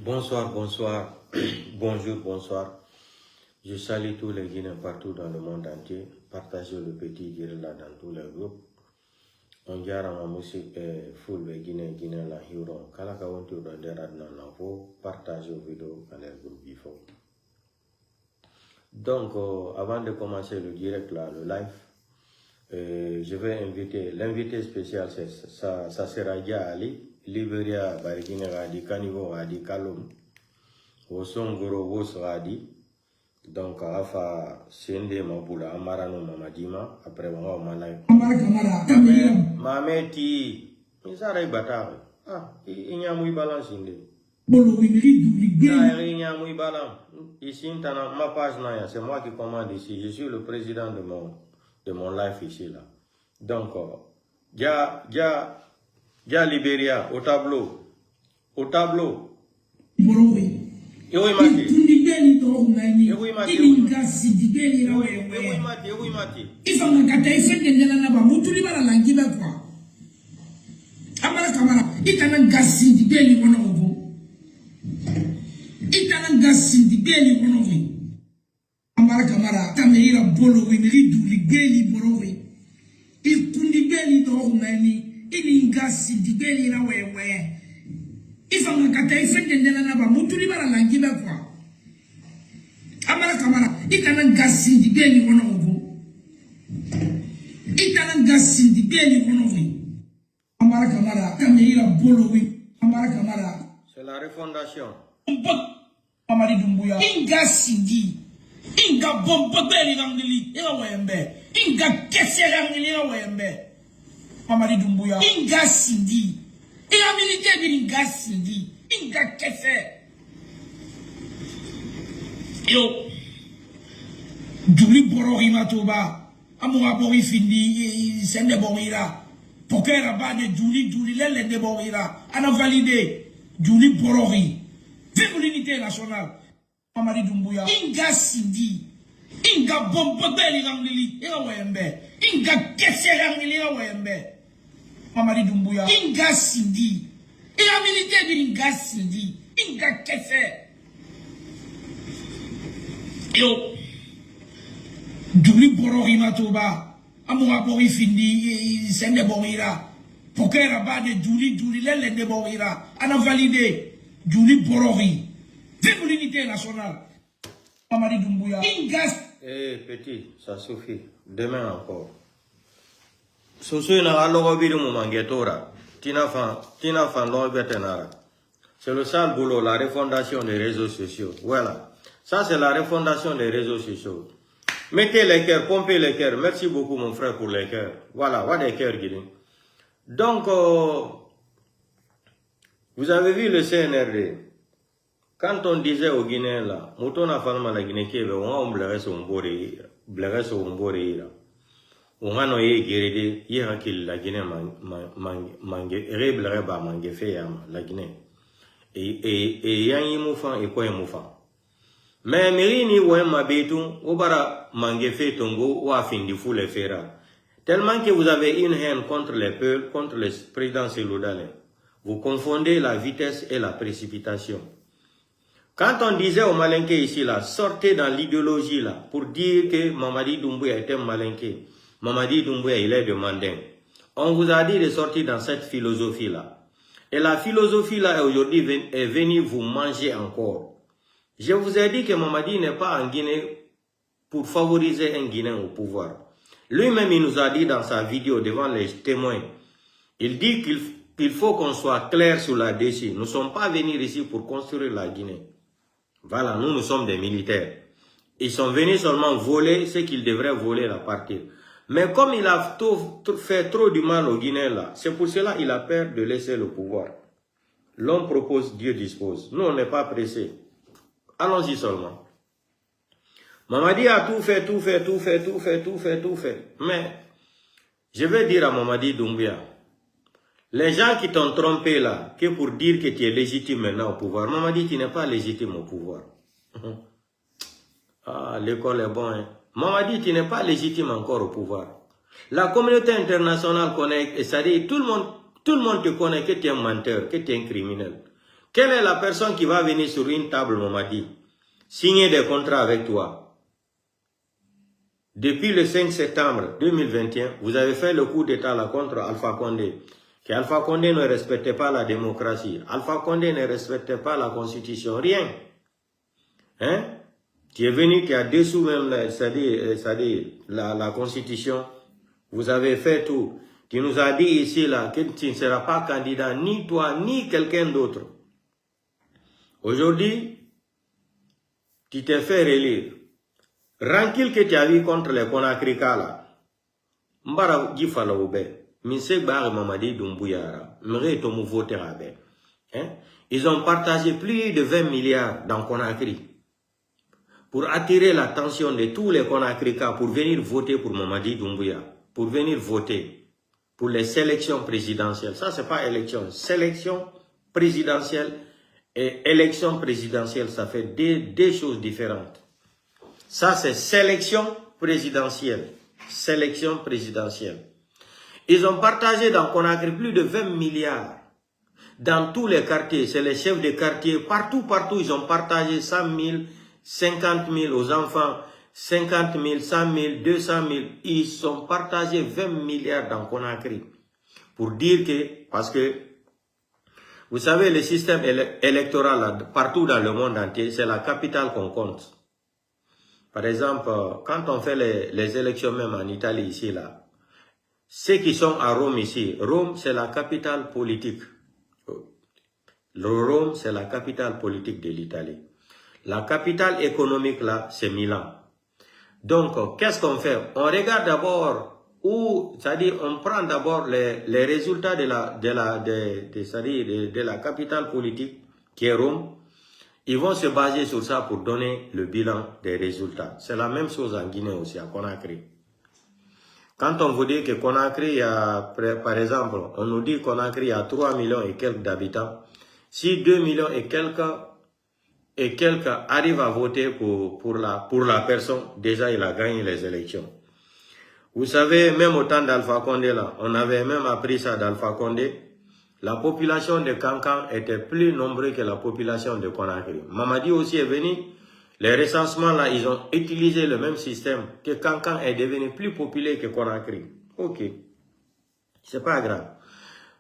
Bonsoir, bonsoir, bonjour, bonsoir. Je salue tous les Guinéens partout dans le monde entier. Partagez le petit guérilla dans tous les groupes. On dirait ma musique full de Guinée, Guinée la Huron. Kalaka wontu dans des radna l'info. Partagez vos vidéos dans les groupes bifo. Donc, avant de commencer le direct là, le live, je vais inviter, l'invité spécial, ça sera Dia Ali. Liberia, Barguine Radi, Canivo Radi, Kalum, Osongoro, Wos Radi. Donc, Afa, Sende Mabula, Amarano Mamadima, après on va live. Mameti, Misara Batare. Ah, il y a mouille balance inde. Il y a mouille balance. Ici, ma page, c'est moi qui commande ici. Je suis le président de mon live ici là. Donc, Dia Liberia, au tableau. Au tableau. Et oui, Mati. Et oui, Mati. Ilinga sidibeli na wewe ifanga kataife ndendela na ba mutuli bara langiba kwa amara kamara itana gasindibeli wono ngo itana gasindibeli wono ngo amara kamara kameira bolowi amara kamara c'est la refondation amari dumbuya inga sindi inga bomba beli ngili ina wembe inga kesera ngili ina wembe Mamadi Dumbuya. Inga Sindi. Inga militaire Inga Sindi. Inga Kese. Yo. Juli Borori Matoba. Amoura Bori Findi. Sende Borira. Pokera Bade Juli Lele de Borira. Ana validé. Juli Borori. Vive l'unité nationale. Mamadi Dumbuya. Inga Sindi. Inga Bomba Beli Rangili. Inga Wembe. Inga Kese Rangili. Inga Wembe. Mamadi Dumbuya. Inga Sindi. Inga militaire Inga Sindi. Inga Kese. Yo. Juli Borori Matoba. Amoura Bori Findi. Sende Borira. Pokera Bade Juli Lele de Borira. Ana validé. Juli Borori. Vive l'unité nationale. Mamadi Dumbuya. Inga. Petit, ça suffit. Demain encore. C'est le sale boulot, la refondation des réseaux sociaux. Voilà. Ça, c'est la refondation des réseaux sociaux. Mettez les cœurs, pompez les cœurs. Merci beaucoup, mon frère, pour les cœurs. Voilà, what des cœurs, Guinée. Donc, vous avez vu le CNRD. Quand on disait aux Guinéens, là, mouton a fallu la Guinée qui est on blairait son bori, blairait son bori, là. On a noyé guéridé, hier qu'il la Guinée mangue, réblera ba mangue fait la Guinée. Et yan y moufan et quoi y moufan. Mais Mérini ou un mabetou, ou bara mangue fait tongo ou a fin du fou les fera. Tellement que vous avez une haine contre les peuples, contre le président Seloudale. Vous confondez la vitesse et la précipitation. Quand on disait aux Malinqués ici, là, sortez dans l'idéologie, là, pour dire que Mamadi Doumbouya était Malinqué. Mamadi Doumbouya, il est de Mandin. On vous a dit de sortir dans cette philosophie-là. Et la philosophie-là, aujourd'hui, est venue vous manger encore. Je vous ai dit que Mamadi n'est pas en Guinée pour favoriser un Guinéen au pouvoir. Lui-même, il nous a dit dans sa vidéo devant les témoins, il dit qu'il faut qu'on soit clair sur la décision. Nous ne sommes pas venus ici pour construire la Guinée. Voilà, nous sommes des militaires. Ils sont venus seulement voler ce qu'ils devraient voler à partir. Mais comme il a fait trop du mal aux Guinéens là, c'est pour cela qu'il a peur de laisser le pouvoir. L'homme propose, Dieu dispose. Nous, on n'est pas pressés. Allons-y seulement. Mamadi a tout fait. Mais, je vais dire à Mamadi Doumbouya, les gens qui t'ont trompé là, que pour dire que tu es légitime maintenant au pouvoir, Mamadi, tu n'es pas légitime au pouvoir. Ah, l'école est bonne. Hein? Mamadi, tu n'es pas légitime encore au pouvoir. La communauté internationale connaît, et c'est-à-dire tout le monde te connaît que tu es un menteur, que tu es un criminel. Quelle est la personne qui va venir sur une table, Mamadi, signer des contrats avec toi? Depuis le 5 septembre 2021, vous avez fait le coup d'État contre Alpha Condé. Que Alpha Condé ne respectait pas la démocratie. Alpha Condé ne respectait pas la constitution. Rien. Hein? Tu es venu, tu as dessous même, c'est-à-dire la constitution. Vous avez fait tout. Tu nous as dit ici là que tu ne seras pas candidat, ni toi, ni quelqu'un d'autre. Aujourd'hui, tu t'es fait relire. Rancune que tu as vu contre les Konakrika là. Mbara Gifala Oube. Minsek Bar Mamadi Doumbouya. Mre Tomu Voterabe. Ils ont partagé plus de 20 milliards dans Conakry. Pour attirer l'attention de tous les Konakrika pour venir voter pour Mamadi Doumbouya. Pour venir voter pour les sélections présidentielles. Ça, c'est pas élection. Sélection présidentielle et élection présidentielle, ça fait deux choses différentes. Ça, c'est sélection présidentielle. Sélection présidentielle. Ils ont partagé dans Conakry plus de 20 milliards. Dans tous les quartiers, c'est les chefs de quartier. Partout, ils ont partagé 100 000, 50 000 aux enfants. 50 000, 100 000, 200 000, ils ont partagé 20 milliards dans Conakry. Pour dire que, parce que, vous savez, le système électoral, là, partout dans le monde entier, c'est la capitale qu'on compte. Par exemple, quand on fait les élections même en Italie, ici, là, ceux qui sont à Rome ici, Rome, c'est la capitale politique. Rome, c'est la capitale politique de l'Italie. La capitale économique, là, c'est Milan. Donc, qu'est-ce qu'on fait? On regarde d'abord où, c'est-à-dire, on prend d'abord les résultats de la capitale politique, qui est Rome. Ils vont se baser sur ça pour donner le bilan des résultats. C'est la même chose en Guinée aussi, à Conakry. Quand on vous dit que Conakry, par exemple, on nous dit que Conakry a 3 millions et quelques d'habitants. Si 2 millions et quelques arrivent à voter pour la personne, déjà il a gagné les élections. Vous savez, même au temps d'Alpha Condé, là, on avait même appris ça d'Alpha Condé, la population de Kankan était plus nombreuse que la population de Conakry. Mamadi aussi est venu, les recensements là, ils ont utilisé le même système, que Kankan est devenu plus populaire que Conakry. Ok, c'est pas grave.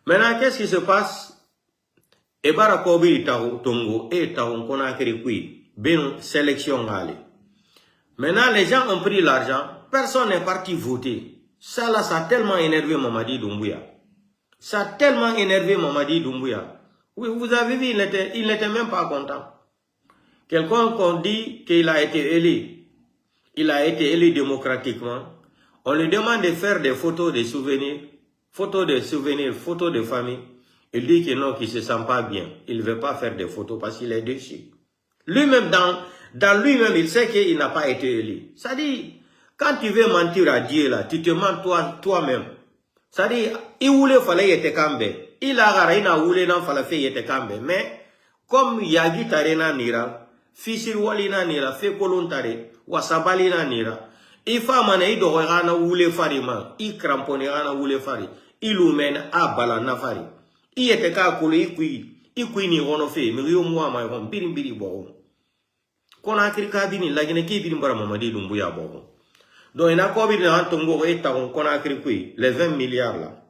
Maintenant, qu'est-ce qui se passe? Et Barakobi Tongo et Taon Conakry Kui, ben sélection allée. Maintenant, les gens ont pris l'argent, personne n'est parti voter. Ça là, ça a tellement énervé Mamadi Doumbouya. Ça a tellement énervé Mamadi Doumbouya. Oui, vous avez vu, il n'était même pas content. Quelqu'un qu'on dit qu'il a été élu. Il a été élu démocratiquement. On lui demande de faire des photos de souvenirs, photos de famille. Il dit que non, qu'il ne se sent pas bien. Il ne veut pas faire des photos parce qu'il est déçu. Lui-même, dans lui-même, il sait qu'il n'a pas été élu. Ça dit, quand tu veux mentir à Dieu, là, tu te mens toi-même. Ça dit, il voulait fallait être cambe. Il a voulu non fallait faire cambe. Mais, comme Yagi Tarena Nira, Fisir Walina Nira, Fe Kolontare, Wasabalina Nira, il faut maner d'orana voulait farima, il cramponera voulait fari, il oumène à balana fari. Il était qu'à coller, il ni ronofe, mais yo moi, ma ron, birimbiri bon. Conakry Kabini, la Guinée qui bimbara Mamadi Doumbouya bon. Donc, il a combien de Tongo et Taron Conakry, les 20 milliards là.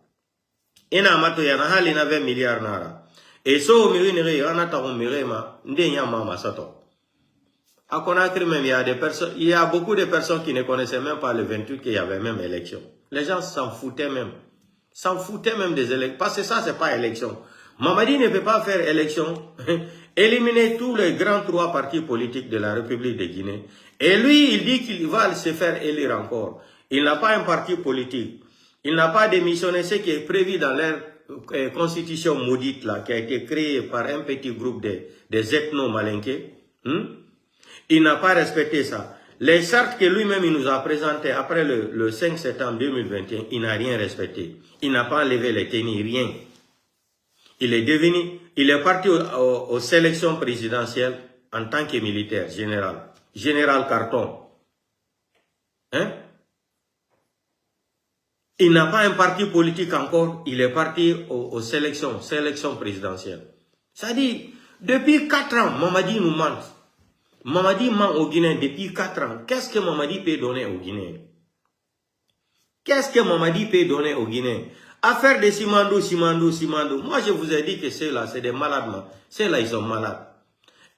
Il a mato yana hali na 20 milliards nara. Et so, mirine, yana taron mirema, ndenya mama sato. À Conakry même, il y a beaucoup de personnes qui ne connaissaient même pas le 28 qu'il y avait même élection. Les gens s'en foutaient même. S'en foutaient même des élections. Parce que ça, c'est pas élection. Mamadi ne peut pas faire élection. Éliminer tous les grands 3 partis politiques de la République de Guinée. Et lui, il dit qu'il va se faire élire encore. Il n'a pas un parti politique. Il n'a pas démissionné ce qui est prévu dans leur constitution maudite là, qui a été créée par un petit groupe des ethno-malinqués. Il n'a pas respecté ça. Les chartes que lui-même il nous a présentées après le 5 septembre 2021, il n'a rien respecté. Il n'a pas enlevé les tenues, rien. Il est parti aux sélections présidentielles en tant que militaire, général Carton. Hein? Il n'a pas un parti politique encore, il est parti aux sélections présidentielles. Ça dit, Depuis 4 ans, Mamadi nous ment. Mamadi ment aux Guinéens depuis 4 ans. Qu'est-ce que Mamadi peut donner aux Guinéens? Qu'est-ce que Mamadi peut donner aux Guinéens? Affaire de Simandou. Moi, je vous ai dit que ceux-là, c'est des malades. Ceux-là, ils sont malades.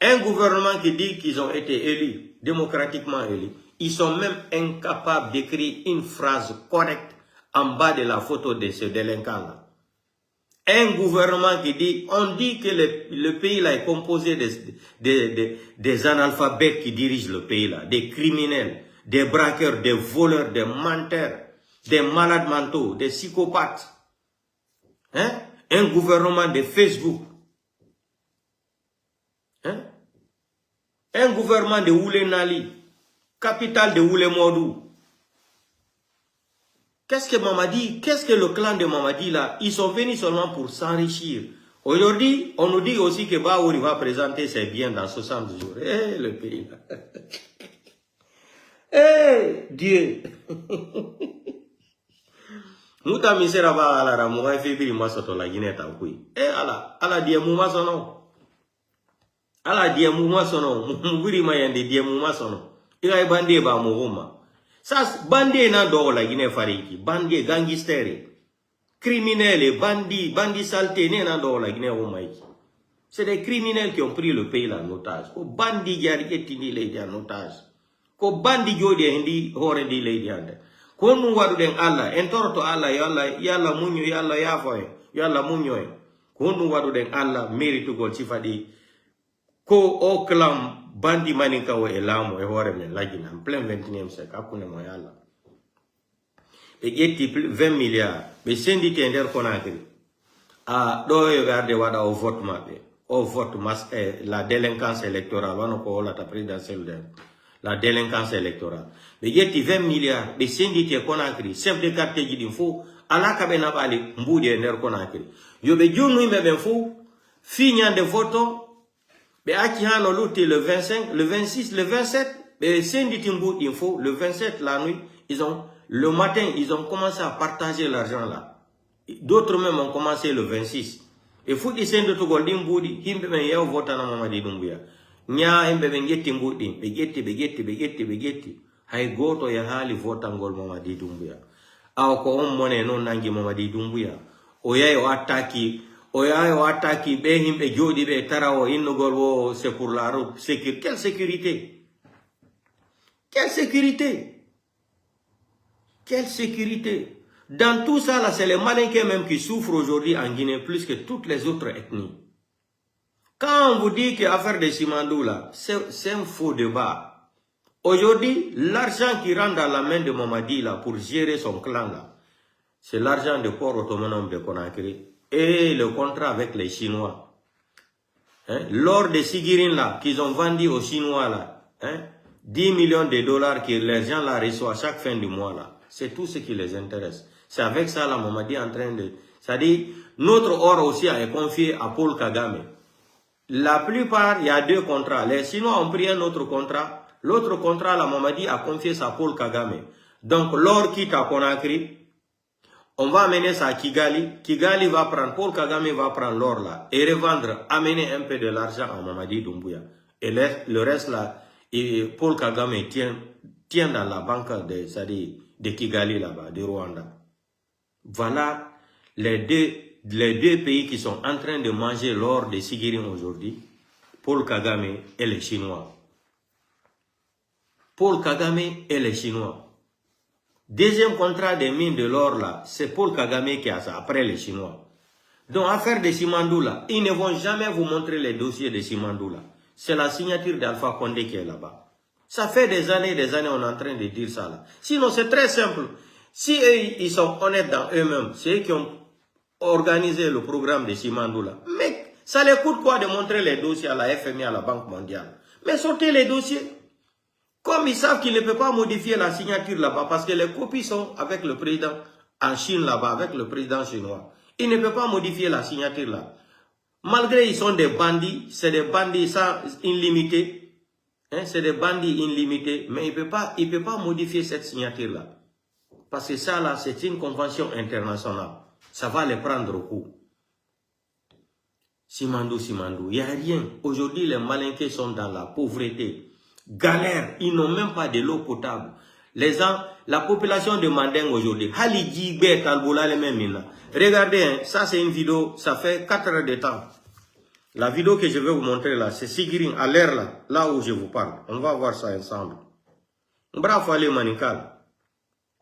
Un gouvernement qui dit qu'ils ont été élus, démocratiquement élus, ils sont même incapables d'écrire une phrase correcte en bas de la photo de ce délinquant-là. Un gouvernement qui dit, on dit que le pays-là est composé des analphabètes qui dirigent le pays-là, des criminels, des braqueurs, des voleurs, des menteurs, des malades mentaux, des psychopathes. Hein? Un gouvernement de Facebook. Hein? Un gouvernement de Oulé Nali, capitale de Oulé Modou. Qu'est-ce que Mamadi, qu'est-ce que le clan de Mamadi là, ils sont venus seulement pour s'enrichir. Aujourd'hui, on nous dit aussi que Baouri va présenter ses biens dans 60 jours. Eh, le pays là. Eh, Dieu. Mouta misera ba ala ra mouga febiri masoto la Guinée ta kui. Eh, ala die mouma sono. Ala die mouma sono. Muguri mayande die mouma sono. Ira bande ba mouma. Ça, bandit na do la Guinée fariki, bandit gangster, criminels, bandits saltés na do la Guinée omaiki. C'est des criminels qui ont pris le pays en otage. Ko bandit gari etini les en otage. Ko bandit jodi hindi hore di les ande. Ko nu wadu den Allah, entorto Allah yalla munyo yalla yafoy, yalla munyo. Ko nu wadu den Allah mérite gol sifadi. Ko o clam bandi maninka wo elamo e hore men lagina en plein 21e siècle akune moyala e yetti 20 milliards be senditi e der Conakry a do yo garde wada o vote mabbe o vote mas la délinquance électorale wano ko la ta présidentielle de la délinquance électorale be yetti 20 milliards be senditi e Conakry chef de quartier jidi fo ala ka be na bali mbudi e der Conakry yo be jonu be ben fo fignande voto. Mais Akihano Louti le 25, le 26, le 27, mais Senditimbo Info, le 27 la nuit, le matin, ils ont commencé à partager l'argent là. D'autres même ont commencé le 26. Et faut dire que tout le monde dit, himbe ben yao vota na Mamadi Doumbouya. Nya himbe ben geti mbudi, begeti. Hay goto ya hali vota ngol Mamadi Doumbouya. Aw ko on mone non nangi Mamadi Doumbouya. Oyayo ataki. Oyayo ataki be himbe jodi be tarawo innugol wo c'est pour la route. Quelle sécurité? Quelle sécurité? Quelle sécurité? Dans tout ça là, c'est les Malinqués même qui souffrent aujourd'hui en Guinée plus que toutes les autres ethnies. Quand on vous dit que l'affaire de Simandou là, c'est un faux débat. Aujourd'hui, l'argent qui rentre dans la main de Mamadi là pour gérer son clan là, c'est l'argent de port autonome de Conakry. Et le contrat avec les Chinois. Hein? L'or de Sigirin là, qu'ils ont vendu aux Chinois là, hein? 10 millions de dollars que les gens là reçoivent chaque fin du mois là. C'est tout ce qui les intéresse. C'est avec ça là, Mamadi est en train de... C'est-à-dire, notre or aussi est confié à Paul Kagame. La plupart, il y a 2 contrats. Les Chinois ont pris un autre contrat. L'autre contrat, la Mamadi a confié ça à Paul Kagame. Donc, l'or quitte à Conakry. On va amener ça à Kigali. Kigali va prendre, Paul Kagame va prendre l'or là et revendre, amener un peu de l'argent à Mamadi Doumbouya. Et le reste là, Paul Kagame tient dans la banque de Kigali là-bas, de Rwanda. Voilà les deux pays qui sont en train de manger l'or de Sigirin aujourd'hui. Paul Kagame et les Chinois. Paul Kagame et les Chinois. Deuxième contrat des mines de l'or là, c'est Paul Kagame qui a ça, après les Chinois. Donc, affaire de Simandou là, ils ne vont jamais vous montrer les dossiers de Simandou là. C'est la signature d'Alpha Condé qui est là-bas. Ça fait des années, on est en train de dire ça là. Sinon, c'est très simple. Si eux, ils sont honnêtes dans eux-mêmes, c'est eux qui ont organisé le programme de Simandou là. Mais ça les coûte quoi de montrer les dossiers à la FMI, à la Banque mondiale? Mais sortez les dossiers. Comme ils savent qu'ils ne peuvent pas modifier la signature là-bas, parce que les copies sont avec le président en Chine là-bas, avec le président chinois. Ils ne peuvent pas modifier la signature là. Malgré ils sont des bandits, c'est des bandits sans illimité, hein, c'est des bandits illimités, mais ils ne peuvent pas modifier cette signature là. Parce que ça là, c'est une convention internationale. Ça va les prendre au coup. Simandou, il n'y a rien. Aujourd'hui, les Malinqués sont dans la pauvreté. Galère, ils n'ont même pas de l'eau potable. La population de Mandeng aujourd'hui, regardez, hein, ça c'est une vidéo, ça fait 4 heures de temps. La vidéo que je vais vous montrer là, c'est Sigiring, à l'air là où je vous parle. On va voir ça ensemble. Bravo, allez, Manikal.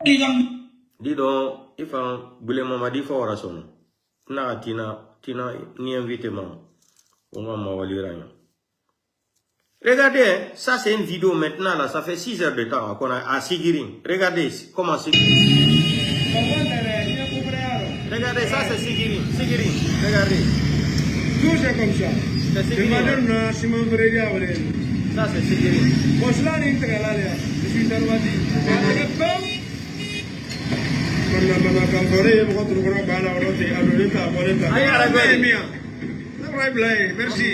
Dis donc, il faut que Mamadi fasse oraison. Tina, ni invité maman. On va m'avoir. Regardez, ça c'est une vidéo maintenant, là, ça fait 6 heures de temps qu'on a à Sigiring. Regardez comment Sigiring. Regardez, ça c'est Sigiring. Regardez. Tout c'est comme ça. C'est Sigiring. Ça c'est Sigiring. Je suis Darwadi. Merci.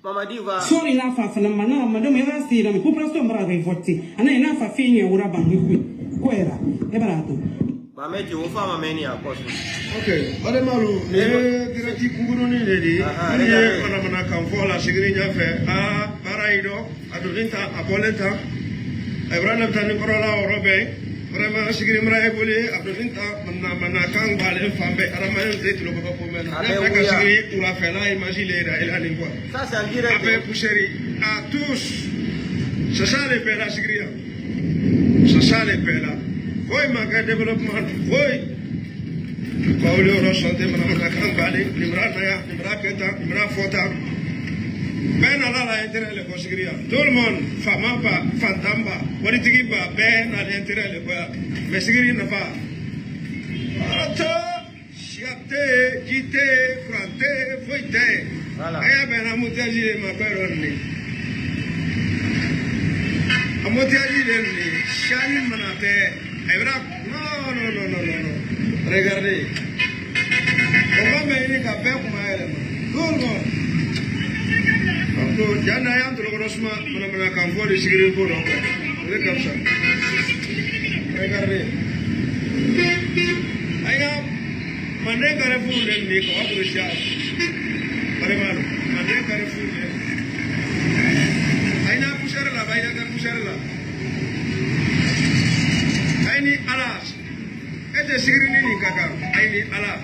Mamadi va. Sorry na fa fana mana madame era stira mi kupra sto mbra dai votti ana ina fa fini ura bangi qui quera e barato Mamedi on fa mameni a poste. Ok, ale malu ne dirati kunguru ni dedi ni mana kan fo la sigiri nya fe a paraido adolinta abolenta ebrana tan korola orobe vraiment sigiri mra ebole adolinta mana kan bale fambe arama zeti lo ko men na ka sigiri ura fe la imagine la ni quoi. Ça c'est en direct. Avec Poucheri, à tous, c'est ça les pays là, c'est ça les pays là. Oui, ma développement, oui. Paolo Rochante, Madame Kambale, Nimra Naya, Nimra Keta, Nimra Fota. Ben à l'intérêt de Kosigria. Tout le monde, Famapa, Fantamba, Politikiba, Ben à l'intérêt de quoi. Mais Sigri n'a pas. Chiate, Gite, Frante, Foite. Voilà. Aya ben amutiaji le maperoni. Amutiaji le shani manate. Evra no. Regardez. On va mener qu'à faire comme elle. Tout le monde. Donc, Jana Yan, le grossement, on a qu'un vol de cigarette pour l'encore. C'est comme ça. Regardez. Aya, Mandeng Carrefour, le Nico, appréciable. Paremalo, Mandeng Carrefour. Aina poussière là, aina poussière là. Aini alas. Et de Sigrini Kaka, Aini alas.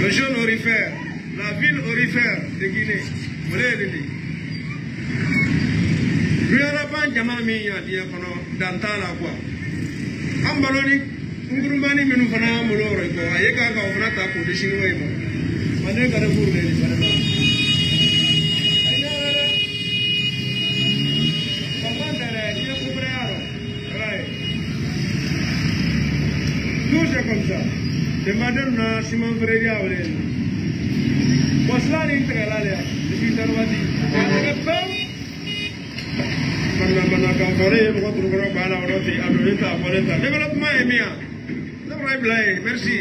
Le jeune orifère, la ville orifère de Guinée. Vous l'avez dit. Lui à la fin, Jamami a dit dans ta la voix. Ambaloni, Ngurumani Menufana Moloro, Ayeka Gavrata pour les Chinois. Mandeng Carrefour le Paremalo. Tout c'est comme ça. C'est madame Simon Frédia. Wasla ni Trelalia. Je suis Darwadi. Mana Kambore, votre gros bala, Roti, Adolita, Boleta. Développement est bien. Merci.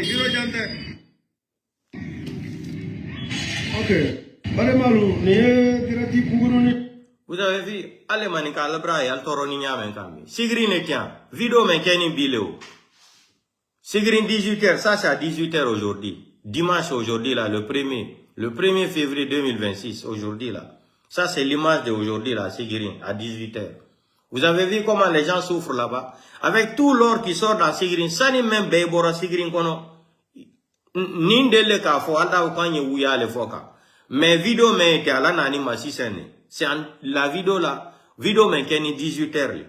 Ok. Vous avez vu, allez manika albra et al toroni nyame kambi. Sigrin et tiens, vidéo men keni bileo. Sigrin 18h, ça c'est à 18h aujourd'hui. Dimanche aujourd'hui là, le 1er février 2026 aujourd'hui là. Ça c'est l'image d'aujourd'hui là, Sigrin à 18h. Vous avez vu comment les gens souffrent là-bas? Avec tout l'or qui sort dans Sigrin, ça n'est même Beibora Sigrin kono. Nindele ka fo alda ukanye ouya le foka. Mais vidéo men était à la nanima si c'est la vidéo là, vidéo men keni 18h.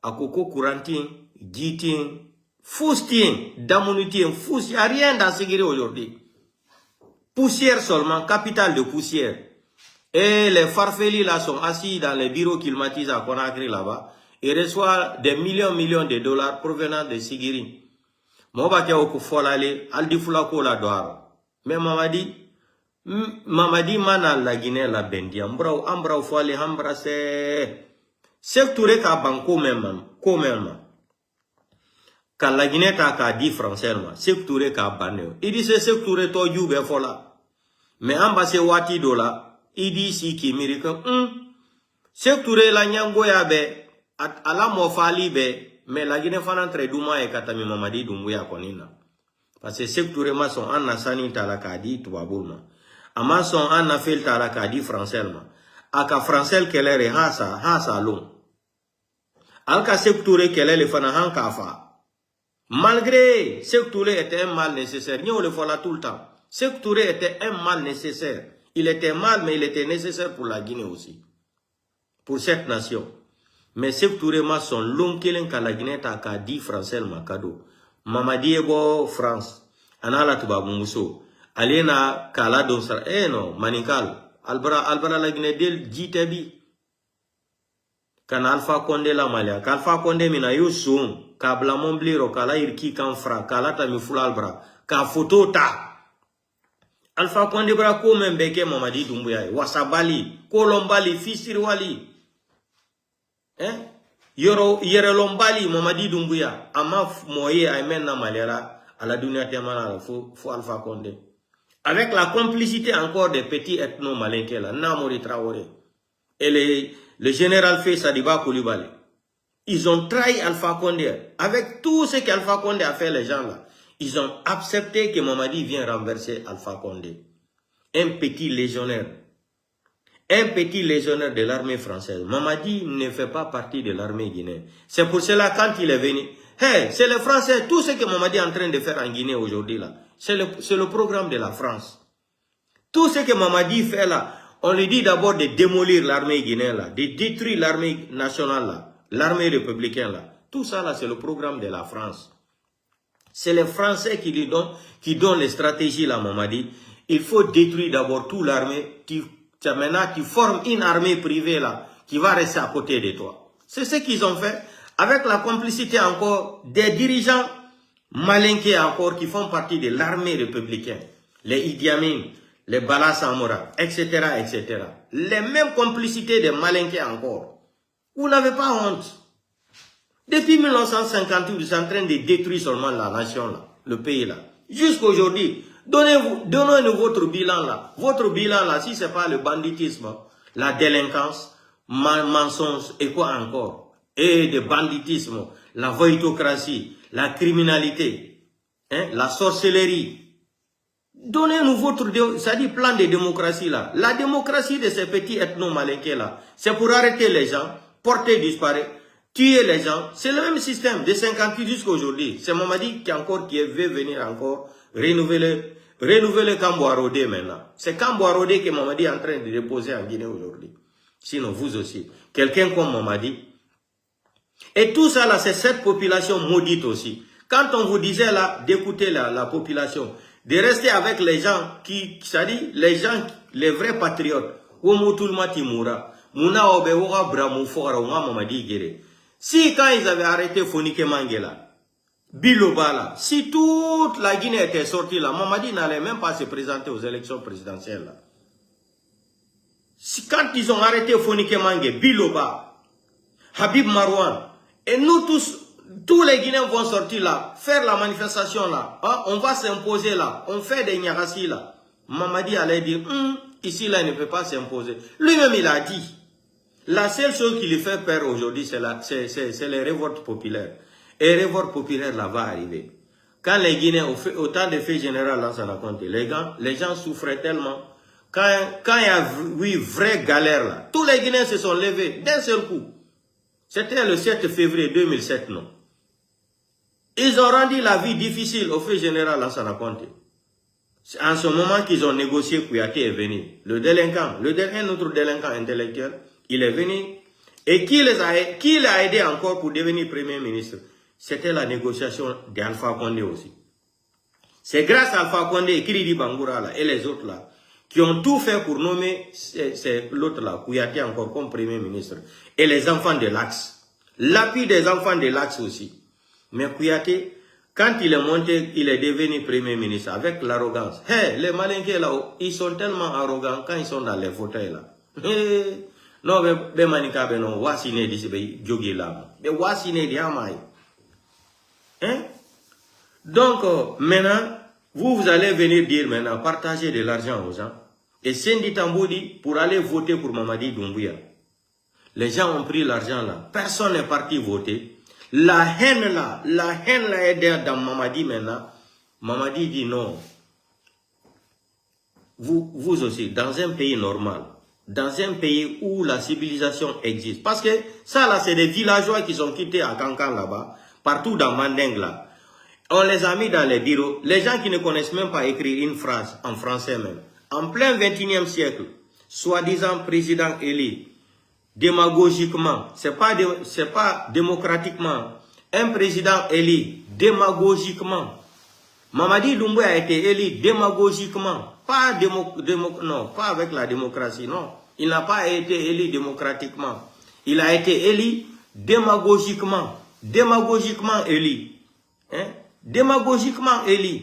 Akoko courantin, gitin, foustien, damunitien, fous, il n'y a rien dans Sigiri aujourd'hui. Poussière seulement, capitale de poussière. Et les farfelis là sont assis dans les bureaux climatisés à Conakry là-bas et reçoivent des millions de dollars provenant de Sigiri. Moba kia oku folale, aldi fulako la doaro. Mais Mamadi mana la Guinée la bendi, ambra fole, ambra se. Sectouré ka banco même. Quand la Guinée a 10 francs seulement, sectouré ka banne. Il dit c'est sectouré to yoube fola. Mais ambassé wati dola. Il dit si qui mérite sectouré la nyangoya be ala mofali be mais la Guinée fana entre Douma et Katami Mamadi Doumbouya konina Parce que Sékou Touré ma son an a sani talakadi tubabouma. Ama son an a fait talakadi français ma. Aka français kelere ha long. Alka Sékou Touré kelele fana han kafa. Malgré Sékou Touré était un mal nécessaire. Nous le voilà tout le temps. Sékou Touré était un mal nécessaire. Il était mal, mais il était nécessaire pour la Guinée aussi. Pour cette nation. Mais Sékou Touré ma son long kelen ka la Guinée ta ka di français ma cadeau. Mamadi ebo France. Anala tubabu muso. Alena kala don sar. Non, manikal. Albara la Guinée del jitebi. Kana Alpha Condé la Malia. Alpha Condé mina yo son. Ka blamon bliro. Kala irki kan fra. Kala ta mi fula albra. Ka photo ta. Alpha Condé bra ko membeke Mamadi Doumbouya. Wasabali. Kolombali. Fisirwali. Yoro Lombali Mamadi Doumbouya ama moye aymen na malera à la dunia temana fo Alpha Condé avec la complicité encore des petits ethno malinké là Namori Traoré et le général Fay Sadiba Koulibaly. Ils ont trahi Alpha Condé avec tout ce qu'Alpha Condé a fait les gens là. Ils ont accepté que Mamadi vienne renverser Alpha Condé. Un petit légionnaire. Un petit légionnaire de l'armée française. Mamadi ne fait pas partie de l'armée guinéenne. C'est pour cela quand il est venu, hey, c'est les Français, tout ce que Mamadi est en train de faire en Guinée aujourd'hui là, c'est le programme de la France. Tout ce que Mamadi fait là, on lui dit d'abord de démolir l'armée guinéenne là, de détruire l'armée nationale là, l'armée républicaine là. Tout ça là, c'est le programme de la France. C'est les Français qui lui donnent les stratégies là, Mamadi. Il faut détruire d'abord toute l'armée. Maintenant, tu formes une armée privée là, qui va rester à côté de toi. C'est ce qu'ils ont fait, avec la complicité encore des dirigeants malinqués encore, qui font partie de l'armée républicaine. Les Idi Amin, les Bala Samora, etc., etc. Les mêmes complicités des malinqués encore. Vous n'avez pas honte. Depuis 1958, vous êtes en train de détruire seulement la nation là, le pays là. Jusqu'aujourd'hui, donnez-nous votre bilan là. Votre bilan là, si ce n'est pas le banditisme, la délinquance, mensonge et quoi encore. Et le banditisme, la voïtocratie, la criminalité, la sorcellerie. Donnez-nous votre plan de démocratie là. La démocratie de ces petits ethno-malinqués là, c'est pour arrêter les gens, porter disparaître, tuer les gens. C'est le même système de 58 jusqu'à aujourd'hui. C'est Mamadi qui veut venir encore renouveler Kamboarodé maintenant. C'est Kamboarodé que Mamadi est en train de déposer en Guinée aujourd'hui. Sinon vous aussi. Quelqu'un comme Mamadi. Et tout ça là, c'est cette population maudite aussi. Quand on vous disait là, d'écouter la population, de rester avec les gens c'est-à-dire les gens, les vrais patriotes. Si quand ils avaient arrêté Fonike Mangela, Biloba là, si toute la Guinée était sortie là, Mamadi n'allait même pas se présenter aux élections présidentielles là. Si, quand ils ont arrêté Fonike Mangé, Biloba, Habib Marouane, et nous tous les Guinéens vont sortir là, faire la manifestation là, on va s'imposer là, on fait des nyarassi là. Mamadi allait dire, ici là il ne peut pas s'imposer. Lui-même il a dit, la seule chose qui lui fait peur aujourd'hui c'est les révoltes populaires. Et révolte populaire là va arriver. Quand les Guinéens, au temps de fait général là, ça n'a compté. Les gens souffraient tellement. Quand il y a eu vraie galère là, tous les Guinéens se sont levés d'un seul coup. C'était le 7 février 2007, non? Ils ont rendu la vie difficile au fait général là, ça n'a compté. C'est en ce moment qu'ils ont négocié, Kouyaté est venu. Le délinquant, un autre délinquant intellectuel, il est venu. Et qui l'a aidé encore pour devenir Premier ministre? C'était la négociation d'Alpha Condé aussi. C'est grâce à Alpha Condé et Kiridi Bangoura là, et les autres là, qui ont tout fait pour nommer l'autre là, Kouyaté encore comme Premier ministre. Et les enfants de l'Axe. L'appui des enfants de l'Axe aussi. Mais Kouyaté, quand il est monté, il est devenu Premier ministre avec l'arrogance. Hey, les malinqués là, ils sont tellement arrogants quand ils sont dans les fauteuils là. Hey, non, mais manika non, wasine disi be jogi là. Mais wasine di amai. Hein? Donc, maintenant, vous allez venir dire maintenant, partager de l'argent aux gens. Et Sendi Tamboudi, pour aller voter pour Mamadi Doumbouya. Les gens ont pris l'argent là. Personne n'est parti voter. La haine là est dans Mamadi maintenant. Mamadi dit non. Vous aussi, dans un pays normal, dans un pays où la civilisation existe, parce que ça là, c'est des villageois qui sont quittés à Kankan là-bas, partout dans Manding là. On les a mis dans les bureaux. Les gens qui ne connaissent même pas écrire une phrase en français même. En plein 21e siècle, soi-disant président élu, démagogiquement, c'est pas démocratiquement, un président élu démagogiquement. Mamadi Doumbouya a été élu démagogiquement, pas non, pas avec la démocratie, non. Il n'a pas été élu démocratiquement. Il a été élu démagogiquement, démagogiquement élu. Hein? Démagogiquement élu.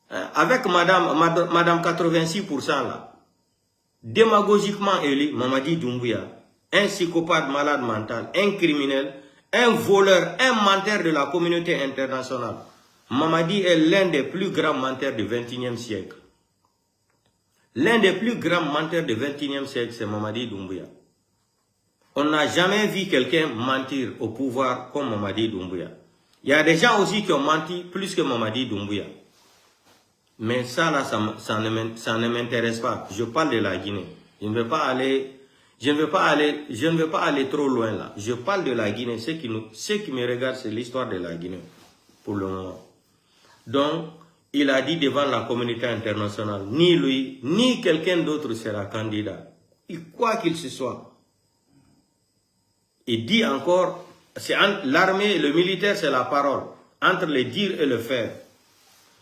Hein? Avec madame 86% là. Démagogiquement élu, Mamadi Doumbouya, un psychopathe malade mental, un criminel, un voleur, un menteur de la communauté internationale. Mamadi est l'un des plus grands menteurs du XXIe siècle. L'un des plus grands menteurs du XXIe siècle, c'est Mamadi Doumbouya. On n'a jamais vu quelqu'un mentir au pouvoir comme Mamadi Doumbouya. Il y a des gens aussi qui ont menti plus que Mamadi Doumbouya. Mais ça là, ça ne m'intéresse pas. Je parle de la Guinée. Je ne veux pas aller trop loin là. Je parle de la Guinée. Ce qui me regarde, c'est l'histoire de la Guinée. Pour le moment. Donc, il a dit devant la communauté internationale, ni lui, ni quelqu'un d'autre sera candidat. Quoi qu'il se soit. Il dit encore, l'armée et le militaire, c'est la parole. Entre le dire et le faire.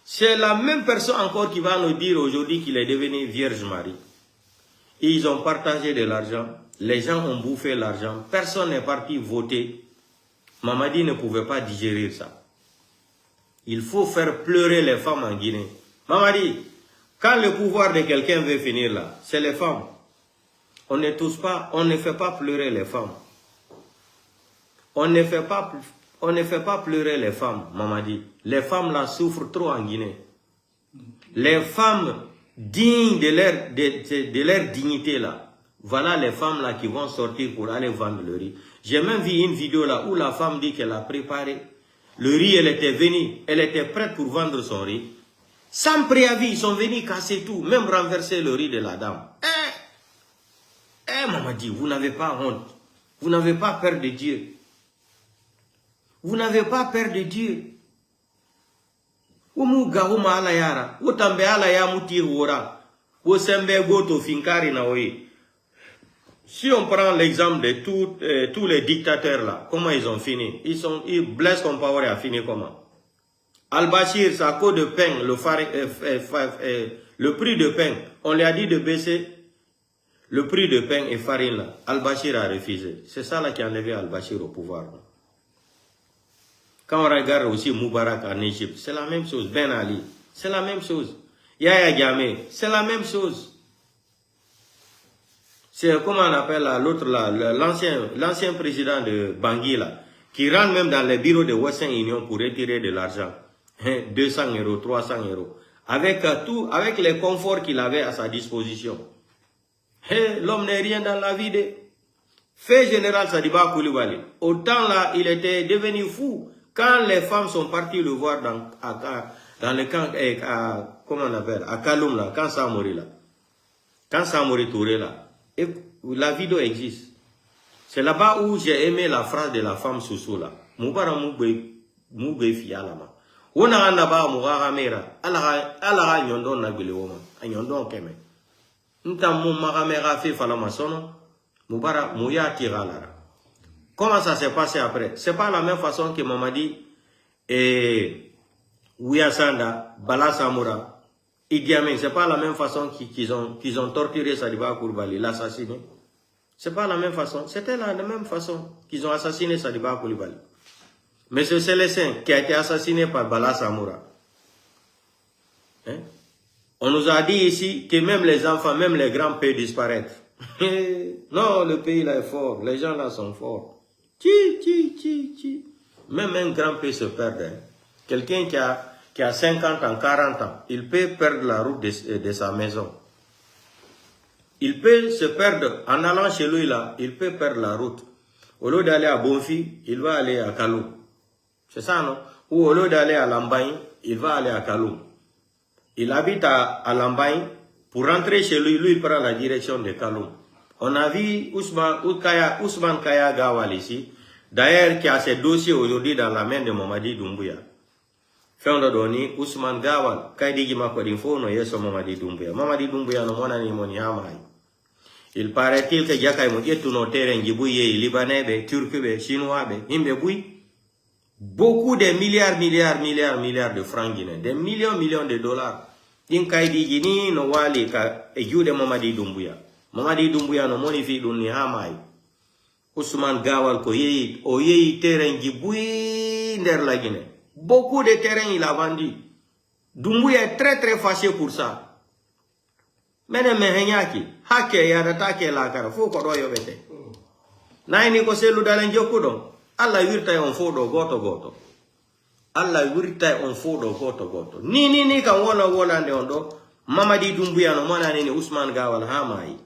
C'est la même personne encore qui va nous dire aujourd'hui qu'il est devenu Vierge Marie. Ils ont partagé de l'argent. Les gens ont bouffé l'argent. Personne n'est parti voter. Mamadi ne pouvait pas digérer ça. Il faut faire pleurer les femmes en Guinée. Mamadi, quand le pouvoir de quelqu'un veut finir là, c'est les femmes. On ne fait pas pleurer les femmes. On ne fait pas pleurer les femmes, Mamadi. Les femmes là souffrent trop en Guinée. Les femmes dignes de leur dignité là. Voilà les femmes là qui vont sortir pour aller vendre le riz. J'ai même vu une vidéo là où la femme dit qu'elle a préparé. Le riz, elle était venue, elle était prête pour vendre son riz. Sans préavis, ils sont venus casser tout, même renverser le riz de la dame. Mamadi, vous n'avez pas honte. Vous n'avez pas peur de Dieu. Vous n'avez pas peur de Dieu. Si on prend l'exemple de tous les dictateurs là, comment ils ont fini? Blaise Compaoré a fini comment? Al-Bashir, c'est à cause de pain, le prix de pain. On lui a dit de baisser le prix de pain et farine là. Al-Bashir a refusé. C'est ça là qui a enlevé Al-Bashir au pouvoir. Là. Quand on regarde aussi Moubarak en Égypte, c'est la même chose. Ben Ali, c'est la même chose. Yahya Jammeh, c'est la même chose. C'est comment on appelle l'autre là, l'ancien président de Bangui là, qui rentre même dans les bureaux de Western Union pour retirer de l'argent. 200 €, 300 €. Avec les conforts qu'il avait à sa disposition. L'homme n'est rien dans la vie de... Fait général Sadiba Koulibaly. Autant là, il était devenu fou. Quand les femmes sont parties le voir dans le camp, comment on appelle, à Kaloum là, quand Samori là. Quand Samori Touré là. Et la vidéo existe. C'est là-bas où j'ai aimé la phrase de la femme Soussou là. Moubara moubé fialama. Ona anaba moura mera. Ala nyondon na bilewoma. Nyondon keme. Nta mou maramera fait falama sono. Moubara mouya tiralara. Comment ça s'est passé après? C'est pas la même façon que Mamadi et Ouyasanda, Bala Samoura. Idi Amin, c'est pas la même façon qu'ils ont torturé Sadiba Koulibaly, l'assassiné. C'est pas la même façon. C'était la même façon qu'ils ont assassiné Sadiba Koulibaly. M. Célestin, qui a été assassiné par Bala Samoura. Hein? On nous a dit ici que même les enfants, même les grands peuvent disparaître. Non, le pays là est fort. Les gens là sont forts. Même un grand peut se perdre. Hein? Quelqu'un qui a 50 ans, 40 ans, il peut perdre la route de sa maison. Il peut se perdre, en allant chez lui là, il peut perdre la route. Au lieu d'aller à Bonfi, il va aller à Kalou. C'est ça, non? où au lieu d'aller à Lambaye, il va aller à Kaloum. Il habite à Lambaye. Pour rentrer chez lui, il prend la direction de Kaloum. On a vu Ousmane Kaya Gawal ici, d'ailleurs qui a ses dossiers aujourd'hui dans la main de Mamadi Doumbouya. Fendo doni Ousmane Gawal, Kaidi Makodinfo no yeso Mamadi Doumbouya. Mamadi Doumbouya no mona ni moni hamai. Il paraît-il que Jaka mo yetu no terrain Djibouye, Libanais, Turcs, Chinois, Himbe Boui. Beaucoup de milliards de francs guinéens, des millions de dollars. In Kaidi Gini no wali ka ejude Mamadi Doumbouya. Mamadi Doumbouya no moni fi dun ni hamai. Ousmane Gawal ko yeyi o yeyi terrain Djibouye nder la Guinée. Beaucoup de terrains il a vendu. Doumbouya est très fâché pour ça. Mene mehenyaki, hake ya datake la kara, foko do yobete. Naini ko selu dalenjo kudo. Allah wirta on fodo goto. Allah wirta on fodo goto. Ni kan wona nde ondo. Mamadi Doumbouya no mona ni Ousmane Gawal hamai.